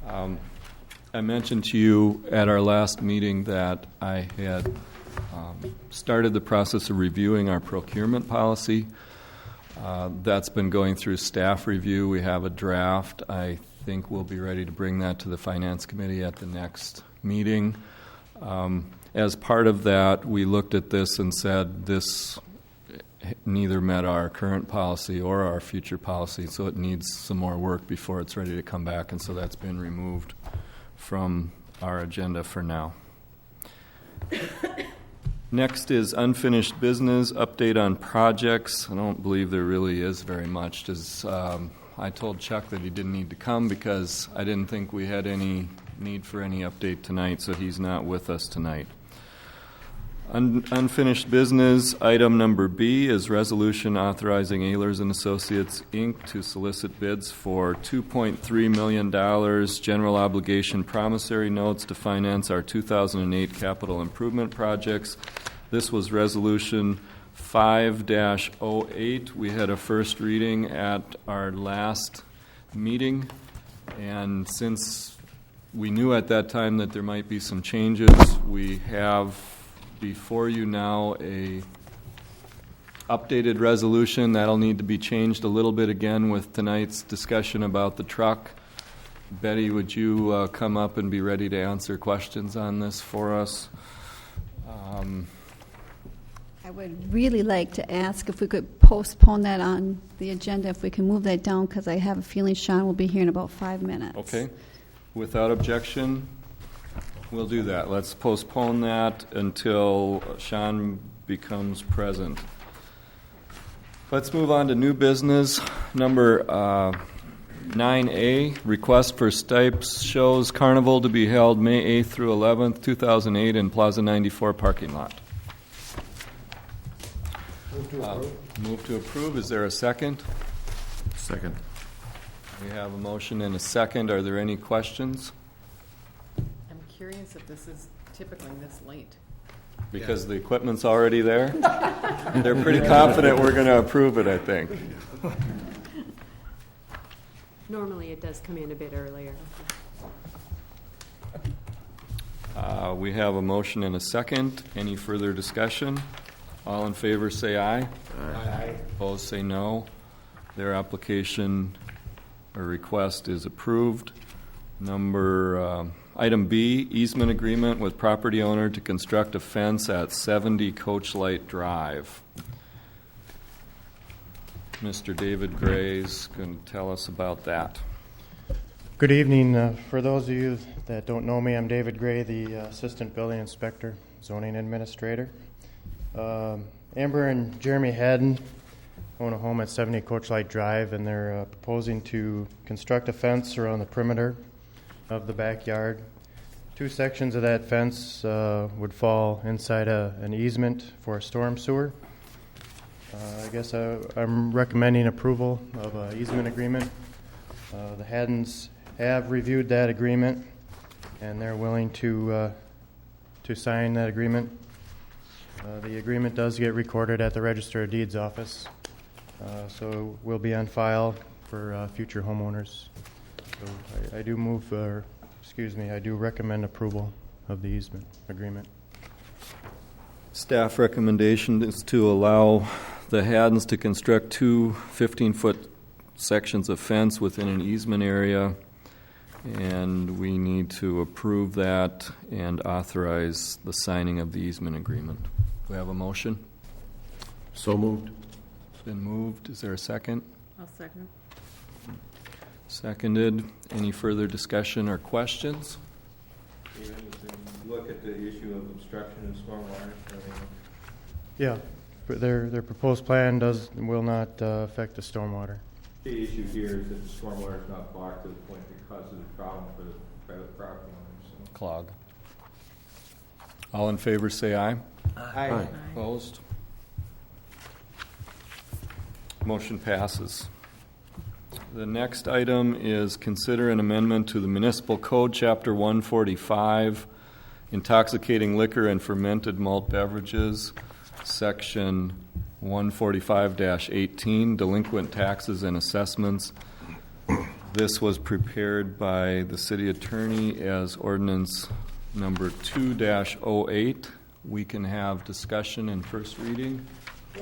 I mentioned to you at our last meeting that I had started the process of reviewing our procurement policy. That's been going through staff review. We have a draft. I think we'll be ready to bring that to the Finance Committee at the next meeting. As part of that, we looked at this and said this neither met our current policy or our future policy, so it needs some more work before it's ready to come back, and so that's been removed from our agenda for now. Next is unfinished business, update on projects. I don't believe there really is very much. I told Chuck that he didn't need to come because I didn't think we had any need for any update tonight, so he's not with us tonight. Unfinished business, item number B is resolution authorizing Ehlers & Associates, Inc. to solicit bids for $2.3 million general obligation promissory notes to finance our 2008 capital improvement projects. This was resolution 5-08. We had a first reading at our last meeting, and since we knew at that time that there might be some changes, we have before you now a updated resolution that'll need to be changed a little bit again with tonight's discussion about the truck. Betty, would you come up and be ready to answer questions on this for us? I would really like to ask if we could postpone that on the agenda, if we can move that down, because I have a feeling Sean will be here in about 5 minutes. Okay. Without objection, we'll do that. Let's postpone that until Sean becomes present. Let's move on to new business. Number 9A, request for Stipes Shows Carnival to be held May 8th through 11th, 2008 in Plaza 94 parking lot. Move to approve. Is there a second? Second. We have a motion and a second. Are there any questions? I'm curious if this is typically this late. Because the equipment's already there? They're pretty confident we're going to approve it, I think. Normally, it does come in a bit earlier. We have a motion and a second. Any further discussion? All in favor say aye. Aye. Opposed say no. Their application or request is approved. Item B, easement agreement with property owner to construct a fence at 70 Coachlight Drive. Mr. David Gray is going to tell us about that. Good evening. For those of you that don't know me, I'm David Gray, the Assistant Building Inspector, Zoning Administrator. Amber and Jeremy Haddon own a home at 70 Coachlight Drive, and they're proposing to construct a fence around the perimeter of the backyard. 2 sections of that fence would fall inside an easement for a storm sewer. I guess I'm recommending approval of an easement agreement. The Haddons have reviewed that agreement, and they're willing to sign that agreement. The agreement does get recorded at the Register of Deeds office, so will be on file for future homeowners. So I do recommend approval of the easement agreement. Staff recommendation is to allow the Haddons to construct 2 15-foot sections of fence within an easement area, and we need to approve that and authorize the signing of the easement agreement. Do we have a motion? So moved. It's been moved. Is there a second? I'll second. Seconded. Any further discussion or questions? Look at the issue of obstruction of stormwater. Yeah, but their proposed plan will not affect the stormwater. The issue here is that the stormwater is not blocked to the point that causes a problem for the private property owners. So. Clog. All in favor say aye. Aye. Opposed? Motion passes. The next item is consider an amendment to the Municipal Code, Chapter 145, Intoxicating Liquor and Fermented Malt Beverages, Section 145-18, Delinquent Taxes and Assessments. This was prepared by the city attorney as ordinance number 2-08. We can have discussion in first reading,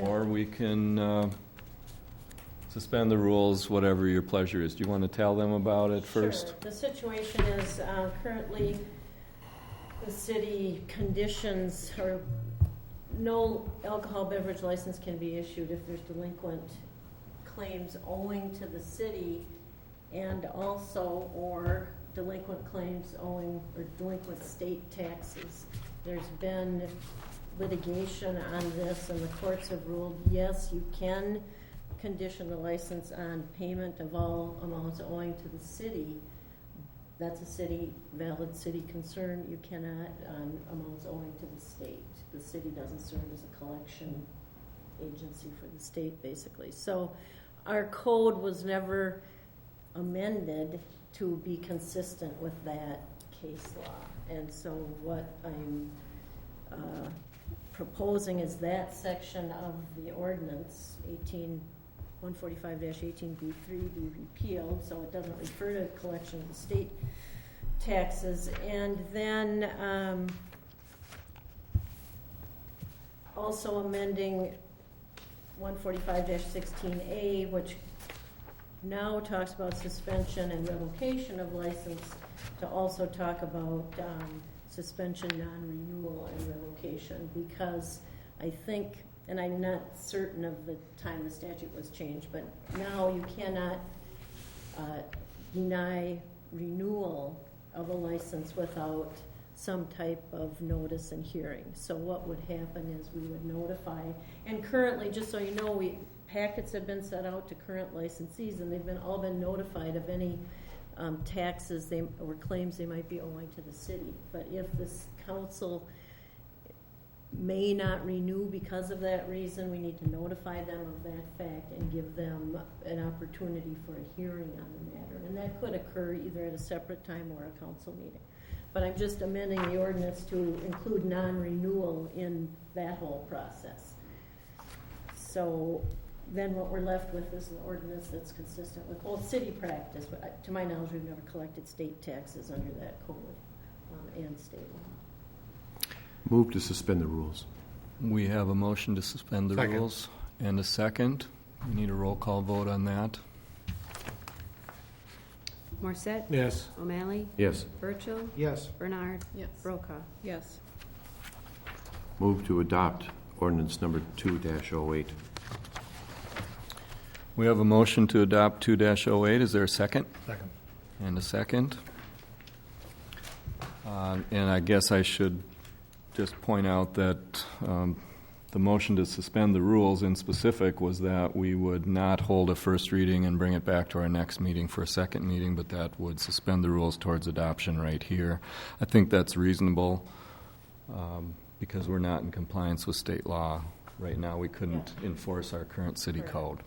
or we can suspend the rules, whatever your pleasure is. Do you want to tell them about it first? Sure. The situation is currently the city conditions or no alcohol beverage license can be issued if there's delinquent claims owing to the city, and also or delinquent claims owing or delinquent state taxes. There's been litigation on this, and the courts have ruled yes, you can condition the license on payment of all amounts owing to the city. That's a valid city concern. You cannot on amounts owing to the state. The city doesn't serve as a collection agency for the state, basically. So our code was never amended to be consistent with that case law. And so what I'm proposing is that section of the ordinance, 145-18B3, be repealed, so it doesn't refer to collection of the state taxes. And then also amending 145-16A, which now talks about suspension and revocation of license, to also talk about suspension, non-renewal, and revocation, because I think, and I'm not certain of the time the statute was changed, but now you cannot deny renewal of a license without some type of notice and hearing. So what would happen is we would notify, and currently, just so you know, packets have been set out to current licensees, and they've all been notified of any taxes or claims they might be owing to the city. But if this council may not renew because of that reason, we need to notify them of that fact and give them an opportunity for a hearing on the matter. And that could occur either at a separate time or a council meeting. But I'm just amending the ordinance to include non-renewal in that whole process. So then what we're left with is an ordinance that's consistent with both city practice. But to my knowledge, we've never collected state taxes under that code and state law. Move to suspend the rules. We have a motion to suspend the Second. rules and a second. We need a roll call vote on that. Morset? Yes. O'Malley? Yes. Burchell? Yes. Bernard? Yes. Brokaw? Yes. Move to adopt ordinance number 2-08. We have a motion to adopt 2-08. Is there a second? Second. And a second. And I guess I should just point out that the motion to suspend the rules in specific was that we would not hold a first reading and bring it back to our next meeting for a second meeting, but that would suspend the rules towards adoption right here. I think that's reasonable because we're not in compliance with state law. Right now, we couldn't enforce our current city code.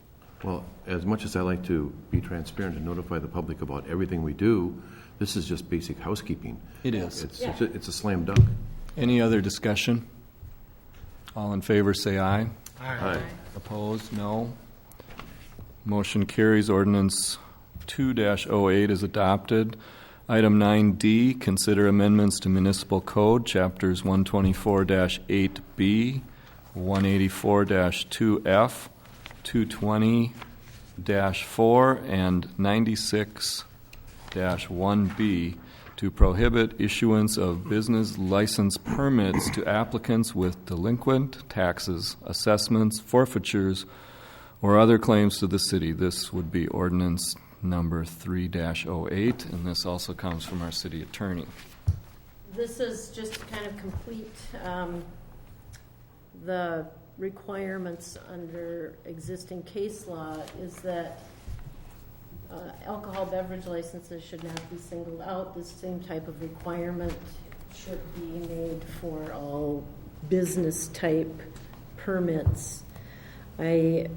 Well, as much as I like to be transparent and notify the public about everything we do, this is just basic housekeeping. It is. It's a slam dunk. Any other discussion? All in favor say aye. Aye. Opposed? No. Motion carries. Ordinance 2-08 is adopted. Item 9D, consider amendments to Municipal Code, Chapters 124-8B, 184-2F, 220-4, and 96-1B to prohibit issuance of business license permits to applicants with delinquent taxes, assessments, forfeitures, or other claims to the city. This would be ordinance number 3-08, and this also comes from our city attorney. This is just to kind of complete the requirements under existing case law is that alcohol beverage licenses should not be singled out. This same type of requirement should be made for all business type permits. I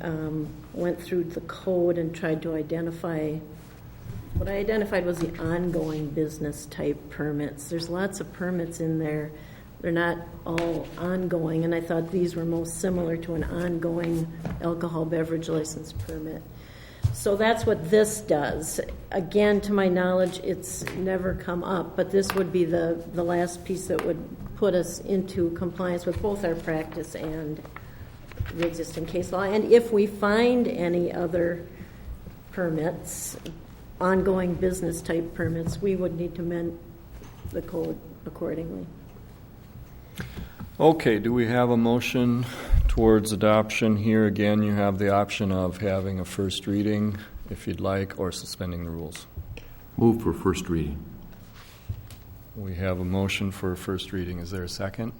went through the code and tried to identify, what I identified was the ongoing business type permits. There's lots of permits in there. They're not all ongoing, and I thought these were most similar to an ongoing alcohol beverage license permit. So that's what this does. Again, to my knowledge, it's never come up, but this would be the last piece that would put us into compliance with both our practice and the existing case law. And if we find any other permits, ongoing business type permits, we would need to amend the code accordingly. Okay, do we have a motion towards adoption? Here again, you have the option of having a first reading, if you'd like, or suspending the rules. Move for first reading. We have a motion for a first reading. Is there a second?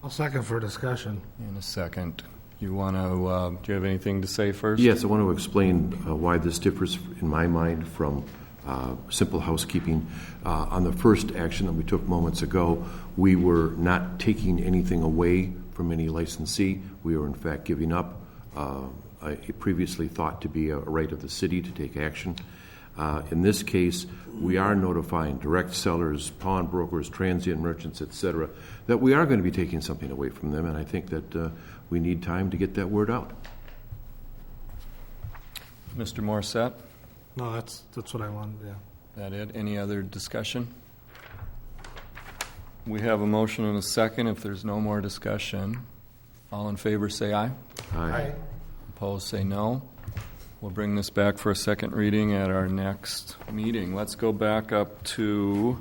I'll second for discussion. And a second. You want to, do you have anything to say first? Yes, I want to explain why this differs, in my mind, from simple housekeeping. On the first action that we took moments ago, we were not taking anything away from any licensee. We were, in fact, giving up a previously thought to be a right of the city to take action. In this case, we are notifying direct sellers, pawnbrokers, transient merchants, etc., that we are going to be taking something away from them, and I think that we need time to get that word out. Mr. Morissette? No, that's what I wanted, yeah. That it? Any other discussion? We have a motion and a second. If there's no more discussion, all in favor say aye. Aye. Opposed say no. We'll bring this back for a second reading at our next meeting. Let's go back up to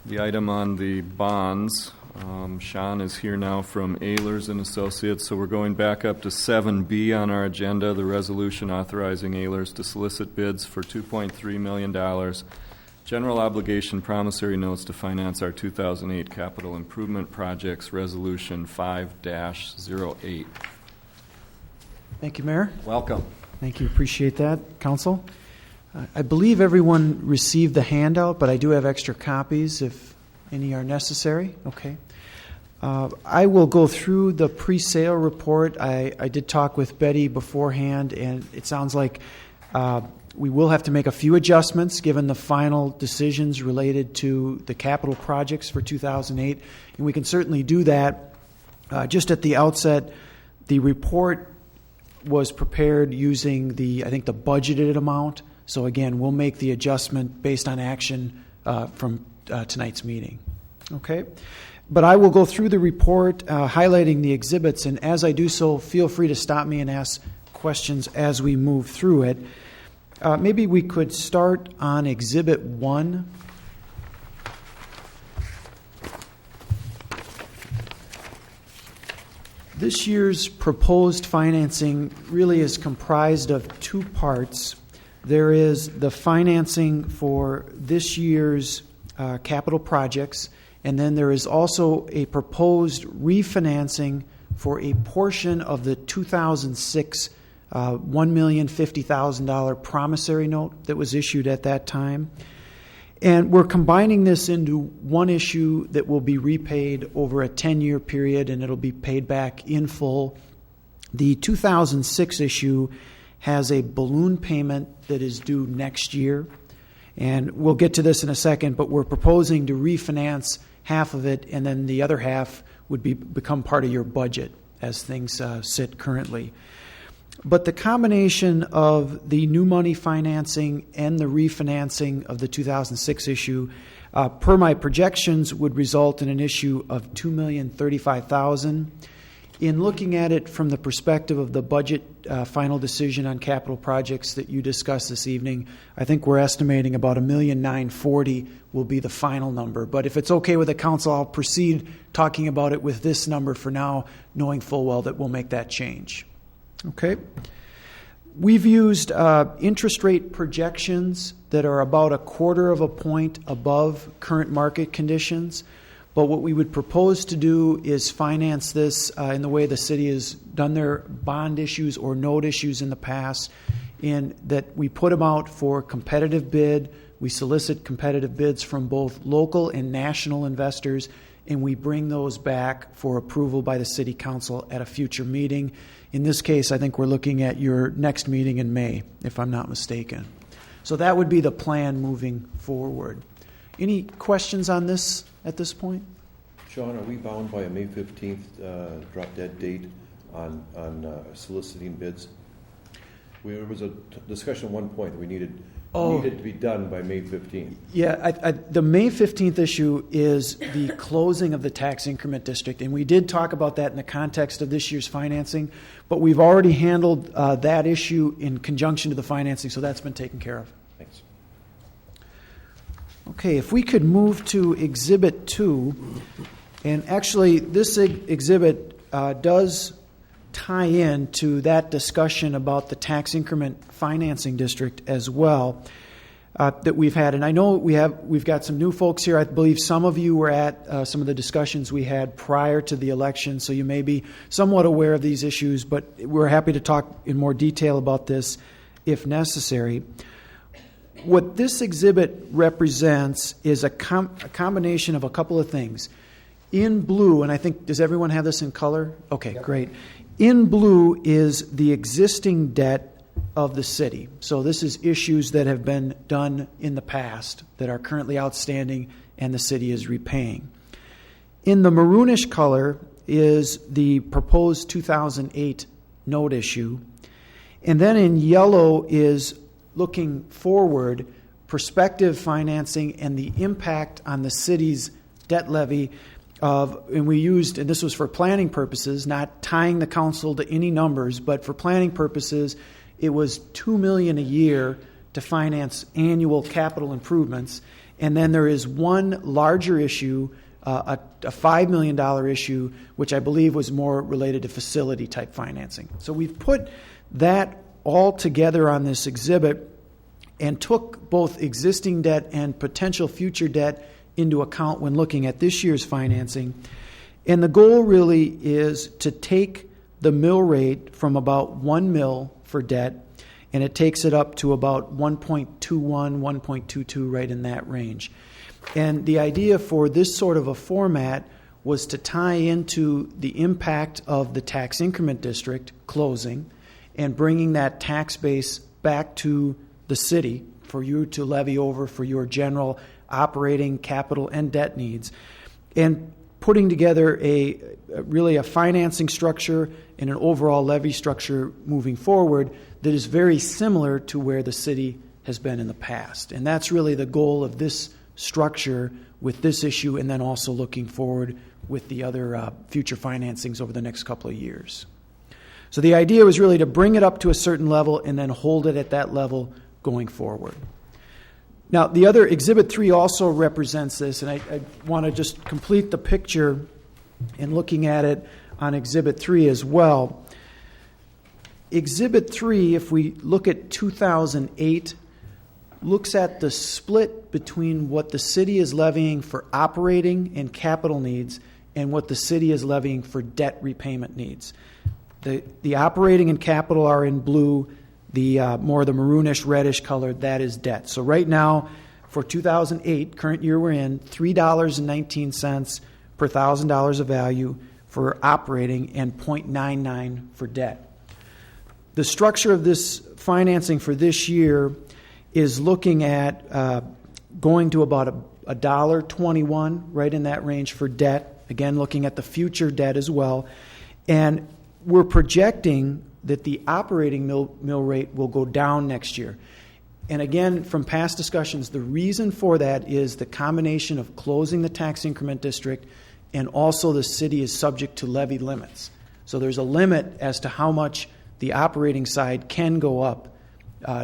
the item on the bonds. Sean is here now from Ehlers and Associates, so we're going back up to 7B on our agenda, the resolution authorizing Ehlers to solicit bids for $2.3 million general obligation promissory notes to finance our 2008 capital improvement projects, Resolution 5-08. Thank you, Mayor. Welcome. Thank you. Appreciate that, Council. I believe everyone received the handout, but I do have extra copies if any are necessary. Okay. I will go through the pre-sale report. I did talk with Betty beforehand, and it sounds like we will have to make a few adjustments given the final decisions related to the capital projects for 2008, and we can certainly do that. Just at the outset, the report was prepared using the budgeted amount. So again, we'll make the adjustment based on action from tonight's meeting. Okay. But I will go through the report, highlighting the exhibits, and as I do so, feel free to stop me and ask questions as we move through it. Maybe we could start on Exhibit 1. This year's proposed financing really is comprised of two parts. There is the financing for this year's capital projects, and then there is also a proposed refinancing for a portion of the 2006 $1,050,000 promissory note that was issued at that time. And we're combining this into one issue that will be repaid over a 10-year period, and it'll be paid back in full. The 2006 issue has a balloon payment that is due next year, and we'll get to this in a second, but we're proposing to refinance half of it, and then the other half would become part of your budget as things sit currently. But the combination of the new money financing and the refinancing of the 2006 issue, per my projections, would result in an issue of $2,035,000. In looking at it from the perspective of the budget final decision on capital projects that you discussed this evening, I think we're estimating about $1,940,000 will be the final number. But if it's okay with the council, I'll proceed talking about it with this number for now, knowing full well that we'll make that change. Okay. We've used interest rate projections that are about 1/4 point above current market conditions. But what we would propose to do is finance this in the way the city has done their bond issues or note issues in the past, in that we put them out for competitive bid. We solicit competitive bids from both local and national investors, and we bring those back for approval by the City Council at a future meeting. In this case, I think we're looking at your next meeting in May, if I'm not mistaken. So that would be the plan moving forward. Any questions on this at this point? Sean, are we bound by a May 15th drop-dead date on soliciting bids? There was a discussion at one point that we needed to be done by May 15th. Yeah, the May 15th issue is the closing of the tax increment district, and we did talk about that in the context of this year's financing, but we've already handled that issue in conjunction to the financing, so that's been taken care of. Thanks. Okay, if we could move to Exhibit 2, and actually this exhibit does tie in to that discussion about the tax increment financing district as well that we've had. And I know we've got some new folks here. I believe some of you were at some of the discussions we had prior to the election, so you may be somewhat aware of these issues, but we're happy to talk in more detail about this if necessary. What this exhibit represents is a combination of a couple of things. In blue, and I think, does everyone have this in color? Okay, yep. Great. In blue is the existing debt of the city. So this is issues that have been done in the past that are currently outstanding and the city is repaying. In the maroonish color is the proposed 2008 note issue. And then in yellow is looking forward, prospective financing and the impact on the city's debt levy and we used, and this was for planning purposes, not tying the council to any numbers, but for planning purposes, it was $2 million a year to finance annual capital improvements. And then there is one larger issue, a $5 million issue, which I believe was more related to facility type financing. So we've put that all together on this exhibit and took both existing debt and potential future debt into account when looking at this year's financing. And the goal really is to take the mill rate from about 1 mil for debt, and it takes it up to about 1.21, 1.22, right in that range. And the idea for this sort of a format was to tie into the impact of the tax increment district closing and bringing that tax base back to the city for you to levy over for your general operating, capital, and debt needs, and putting together really a financing structure and an overall levy structure moving forward that is very similar to where the city has been in the past. And that's really the goal of this structure with this issue, and then also looking forward with the other future financings over the next couple of years. So the idea was really to bring it up to a certain level and then hold it at that level going forward. Now, the other, Exhibit 3 also represents this, and I want to just complete the picture in looking at it on Exhibit 3 as well. Exhibit 3, if we look at 2008, looks at the split between what the city is levying for operating and capital needs and what the city is levying for debt repayment needs. The operating and capital are in blue. The more the maroonish, reddish color, that is debt. So right now, for 2008, current year we're in, $3.19 per $1,000 of value for operating and 0.99 for debt. The structure of this financing for this year is looking at going to about $1.21, right in that range for debt. Again, looking at the future debt as well. And we're projecting that the operating mill rate will go down next year. And again, from past discussions, the reason for that is the combination of closing the tax increment district and also the city is subject to levy limits. So there's a limit as to how much the operating side can go up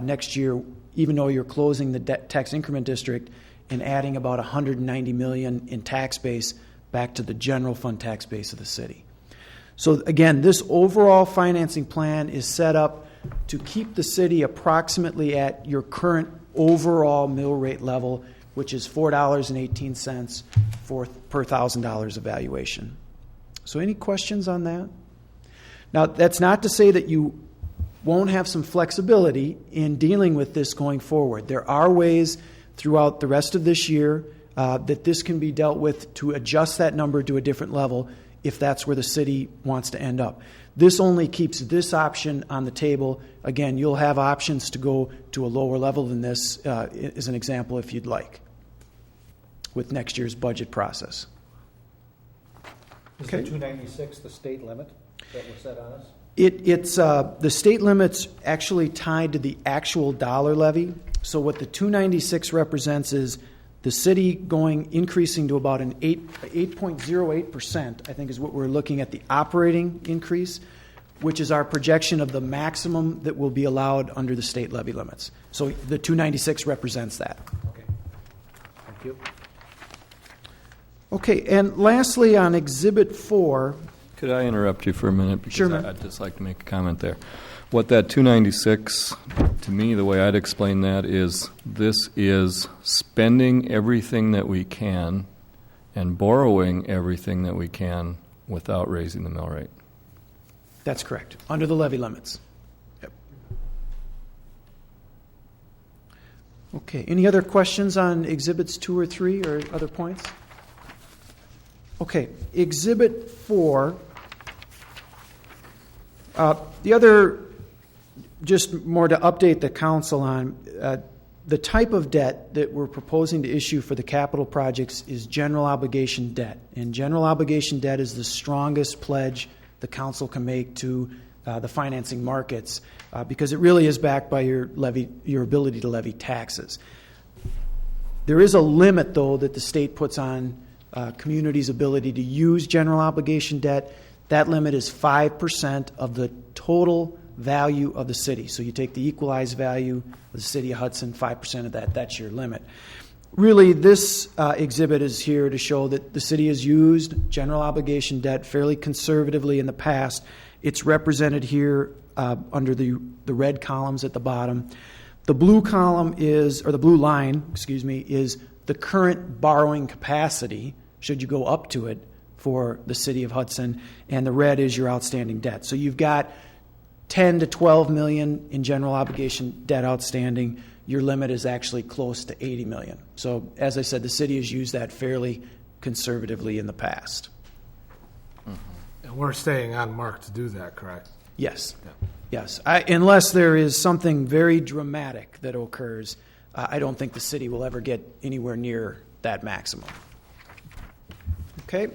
next year, even though you're closing the tax increment district and adding about $190 million in tax base back to the general fund tax base of the city. So again, this overall financing plan is set up to keep the city approximately at your current overall mill rate level, which is $4.18 per $1,000 of valuation. So any questions on that? Now, that's not to say that you won't have some flexibility in dealing with this going forward. There are ways throughout the rest of this year that this can be dealt with to adjust that number to a different level if that's where the city wants to end up. This only keeps this option on the table. Again, you'll have options to go to a lower level than this, as an example, if you'd like, with next year's budget process. Is the 296 the state limit that was set on us? It's the state limit's actually tied to the actual dollar levy. So what the 296 represents is the city increasing to about an 8.08%, I think is what we're looking at, the operating increase, which is our projection of the maximum that will be allowed under the state levy limits. So the 296 represents that. Okay. Thank you. Okay, and lastly on Exhibit 4. Could I interrupt you for a minute? Because Sure, man. I'd just like to make a comment there. What that 296, to me, the way I'd explain that is this is spending everything that we can and borrowing everything that we can without raising the mill rate. That's correct, under the levy limits. Yep. Okay, any other questions on Exhibits 2 or 3 or other points? Okay, Exhibit 4. The other, just more to update the council on, the type of debt that we're proposing to issue for the capital projects is general obligation debt. And general obligation debt is the strongest pledge the council can make to the financing markets because it really is backed by your ability to levy taxes. There is a limit, though, that the state puts on communities' ability to use general obligation debt. That limit is 5% of the total value of the city. So you take the equalized value of the city of Hudson, 5% of that, that's your limit. Really, this exhibit is here to show that the city has used general obligation debt fairly conservatively in the past. It's represented here under the red columns at the bottom. The blue column is, or the blue line, is the current borrowing capacity, should you go up to it, for the city of Hudson, and the red is your outstanding debt. So you've got 10 to 12 million in general obligation debt outstanding. Your limit is actually close to 80 million. So as I said, the city has used that fairly conservatively in the past. And we're staying on mark to do that, correct? Yes. Yeah. Yes. Unless there is something very dramatic that occurs, I don't think the city will ever get anywhere near that maximum. Okay.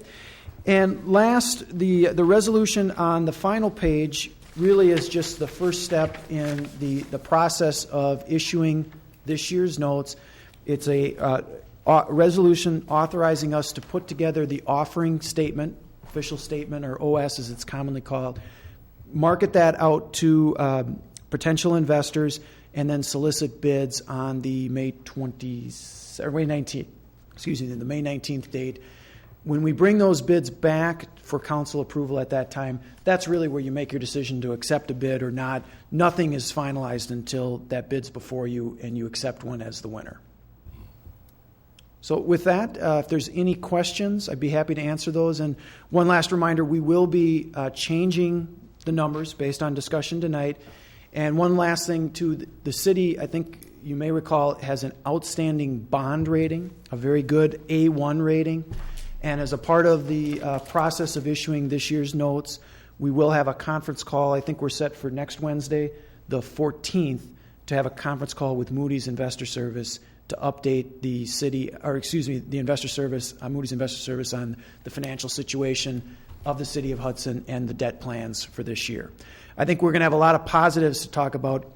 And last, the resolution on the final page really is just the first step in the process of issuing this year's notes. It's a resolution authorizing us to put together the offering statement, official statement, or OS as it's commonly called, market that out to potential investors, and then solicit bids on the May 19th date. When we bring those bids back for council approval at that time, that's really where you make your decision to accept a bid or not. Nothing is finalized until that bid's before you and you accept one as the winner. So with that, if there's any questions, I'd be happy to answer those. And one last reminder, we will be changing the numbers based on discussion tonight. And one last thing, too, the city, I think you may recall, has an outstanding bond rating, a very good A1 rating. And as a part of the process of issuing this year's notes, we will have a conference call. I think we're set for next Wednesday, the 14th, to have a conference call with Moody's Investor Service to update the city, the Investor Service, Moody's Investor Service on the financial situation of the city of Hudson and the debt plans for this year. I think we're going to have a lot of positives to talk about,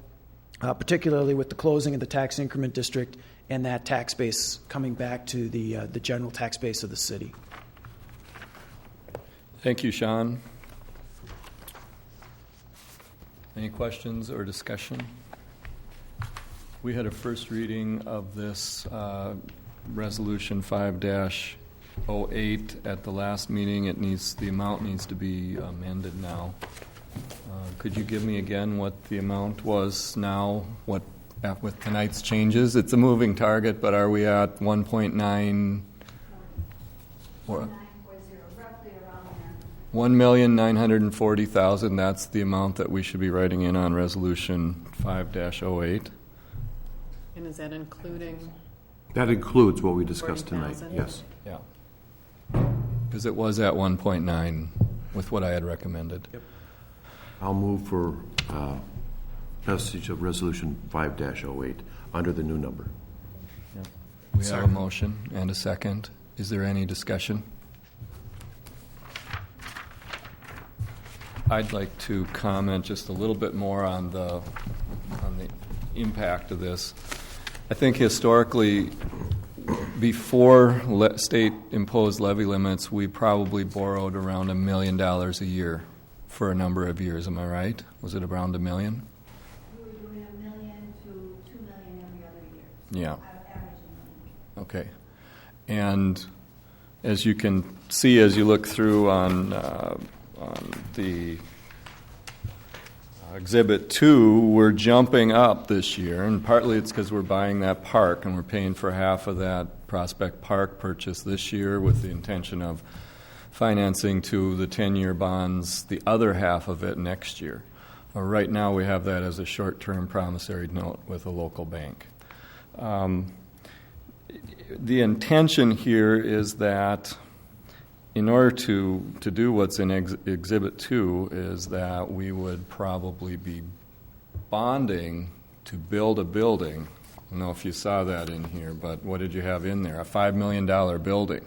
particularly with the closing of the tax increment district and that tax base coming back to the general tax base of the city. Thank you, Sean. Any questions or discussion? We had a first reading of this resolution 5-08 at the last meeting. The amount needs to be amended now. Could you give me again what the amount was now? What with tonight's changes? It's a moving target, but are we at 1.9? 1,940,000. That's the amount that we should be writing in on resolution 5-08. And is that including That includes what we discussed tonight, 40,000. yes. Yeah. Because it was at 1.9 with what I had recommended. Yep. I'll move for passage of Resolution 5-08 under the new number. We have a motion and a second. Is there any discussion? I'd like to comment just a little bit more on the impact of this. I think historically, before state-imposed levy limits, we probably borrowed around $1 million a year for a number of years. Am I right? Was it around $1 million? We were doing $1 million to $2 million every other year. Yeah. Average $1 million. Okay. And as you can see as you look through on the Exhibit 2, we're jumping up this year, and partly it's because we're buying that park, and we're paying for half of that Prospect Park purchase this year with the intention of financing to the 10-year bonds, the other half of it next year. Right now we have that as a short-term promissory note with a local bank. The intention here is that in order to do what's in Exhibit 2 is that we would probably be bonding to build a building. I don't know if you saw that in here, but what did you have in there? A $5 million building.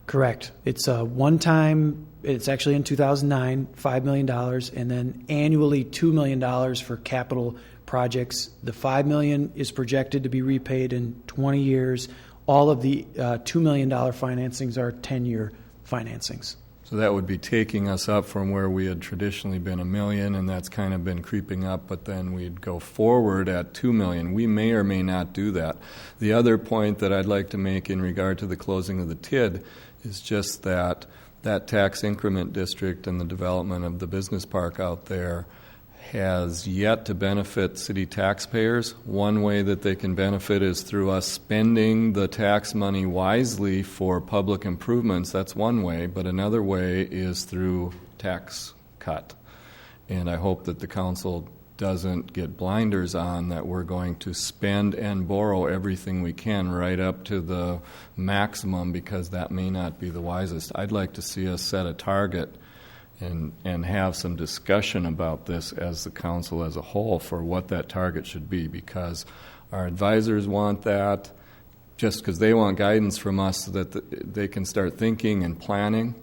Correct. It's a one-time, it's actually in 2009, $5 million, and then annually $2 million for capital projects. The $5 million is projected to be repaid in 20 years. All of the $2 million financings are 10-year financings. So that would be taking us up from where we had traditionally been $1 million, and that's kind of been creeping up, but then we'd go forward at $2 million. We may or may not do that. The other point that I'd like to make in regard to the closing of the TID is just that tax increment district and the development of the business park out there has yet to benefit city taxpayers. One way that they can benefit is through us spending the tax money wisely for public improvements. That's one way, but another way is through tax cut. And I hope that the council doesn't get blinders on that we're going to spend and borrow everything we can right up to the maximum, because that may not be the wisest. I'd like to see us set a target and have some discussion about this as the council as a whole for what that target should be, because our advisors want that just because they want guidance from us so that they can start thinking and planning.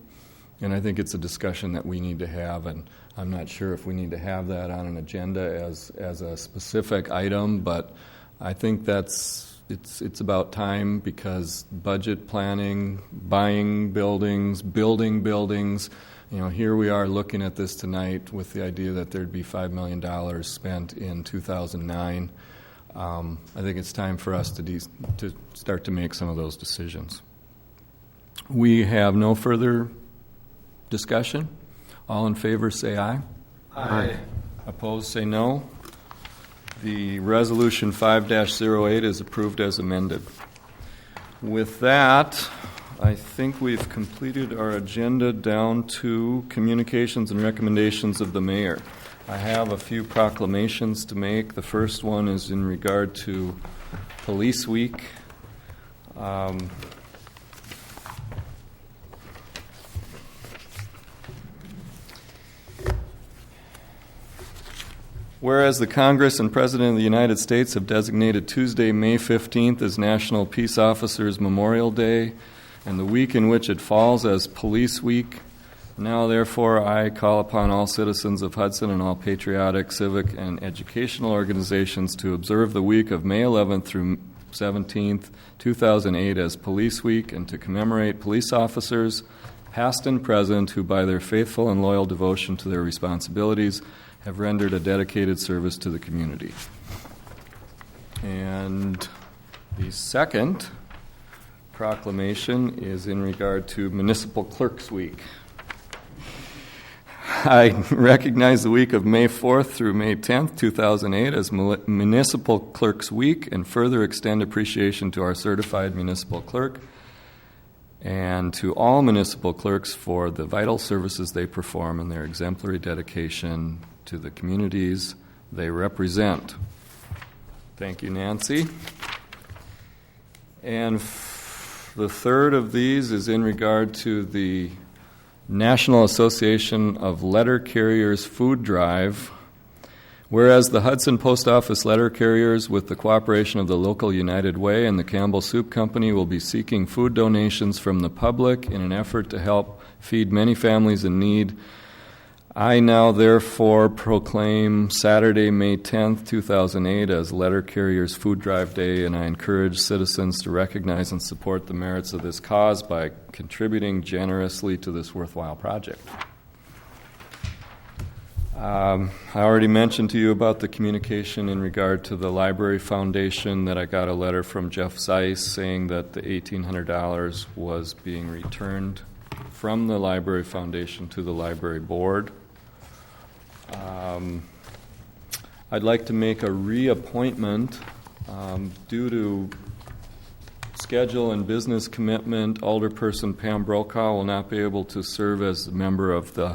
And I think it's a discussion that we need to have, and I'm not sure if we need to have that on an agenda as a specific item, but I think it's about time, because budget planning, buying buildings, building buildings. Here we are looking at this tonight with the idea that there'd be $5 million spent in 2009. I think it's time for us to start to make some of those decisions. We have no further discussion. All in favor say aye. Aye. Opposed say no. The resolution 5-08 is approved as amended. With that, I think we've completed our agenda down to communications and recommendations of the mayor. I have a few proclamations to make. The first one is in regard to Police Week. Whereas the Congress and President of the United States have designated Tuesday, May 15th as National Peace Officers Memorial Day, and the week in which it falls as Police Week, now therefore I call upon all citizens of Hudson and all patriotic, civic, and educational organizations to observe the week of May 11th through 17th, 2008 as Police Week, and to commemorate police officers, past and present, who by their faithful and loyal devotion to their responsibilities have rendered a dedicated service to the community. And the second proclamation is in regard to Municipal Clerks Week. I recognize the week of May 4th through May 10th, 2008 as Municipal Clerks Week, and further extend appreciation to our certified municipal clerk and to all municipal clerks for the vital services they perform and their exemplary dedication to the communities they represent. Thank you, Nancy. And the third of these is in regard to the National Association of Letter Carriers Food Drive. Whereas the Hudson Post Office letter carriers, with the cooperation of the local United Way and the Campbell Soup Company, will be seeking food donations from the public in an effort to help feed many families in need. I now therefore proclaim Saturday, May 10th, 2008 as Letter Carriers Food Drive Day, and I encourage citizens to recognize and support the merits of this cause by contributing generously to this worthwhile project. I already mentioned to you about the communication in regard to the Library Foundation, that I got a letter from Jeff Zeiss saying that the $1,800 was being returned from the Library Foundation to the Library Board. I'd like to make a reappointment due to schedule and business commitment. Alderperson Pam Brokaw will not be able to serve as a member of the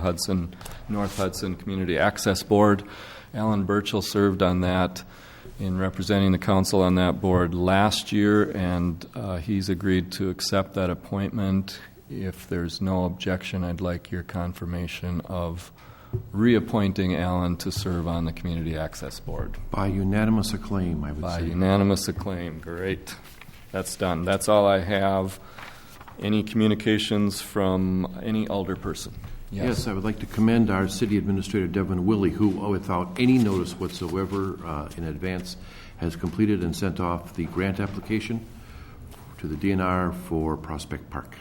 North Hudson Community Access Board. Alan Burchell served on that in representing the council on that board last year, and he's agreed to accept that appointment. If there's no objection, I'd like your confirmation of reappointing Alan to serve on the Community Access Board. By unanimous acclaim, I would say. By unanimous acclaim. Great. That's done. That's all I have. Any communications from any alderperson? Yes, I would like to commend our City Administrator, Devin Willey, who, without any notice whatsoever in advance, has completed and sent off the grant application to the DNR for Prospect Park.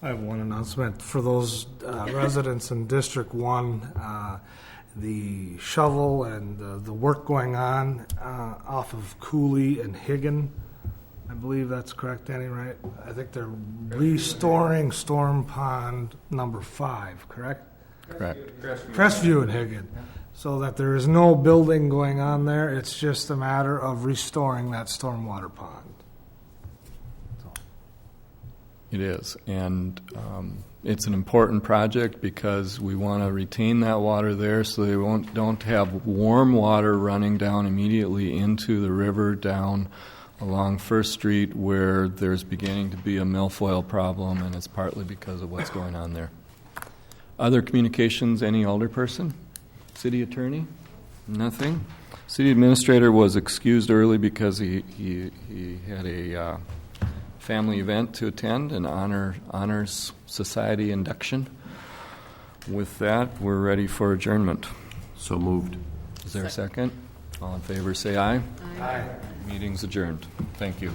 I have one announcement for those residents in District 1. The shovel and the work going on off of Cooley and Higgin, I believe that's correct, Danny, right? I think they're restoring Storm Pond number 5, correct? Correct. Crestview and Higgin. So that there is no building going on there. It's just a matter of restoring that stormwater pond. It is, and it's an important project because we want to retain that water there so they don't have warm water running down immediately into the river down along First Street, where there's beginning to be a milfoil problem, and it's partly because of what's going on there. Other communications, any alderperson? City attorney? Nothing? City administrator was excused early because he had a family event to attend, an honors society induction. With that, we're ready for adjournment. So moved. Is there a second? All in favor, say aye. Aye. Meeting's adjourned. Thank you.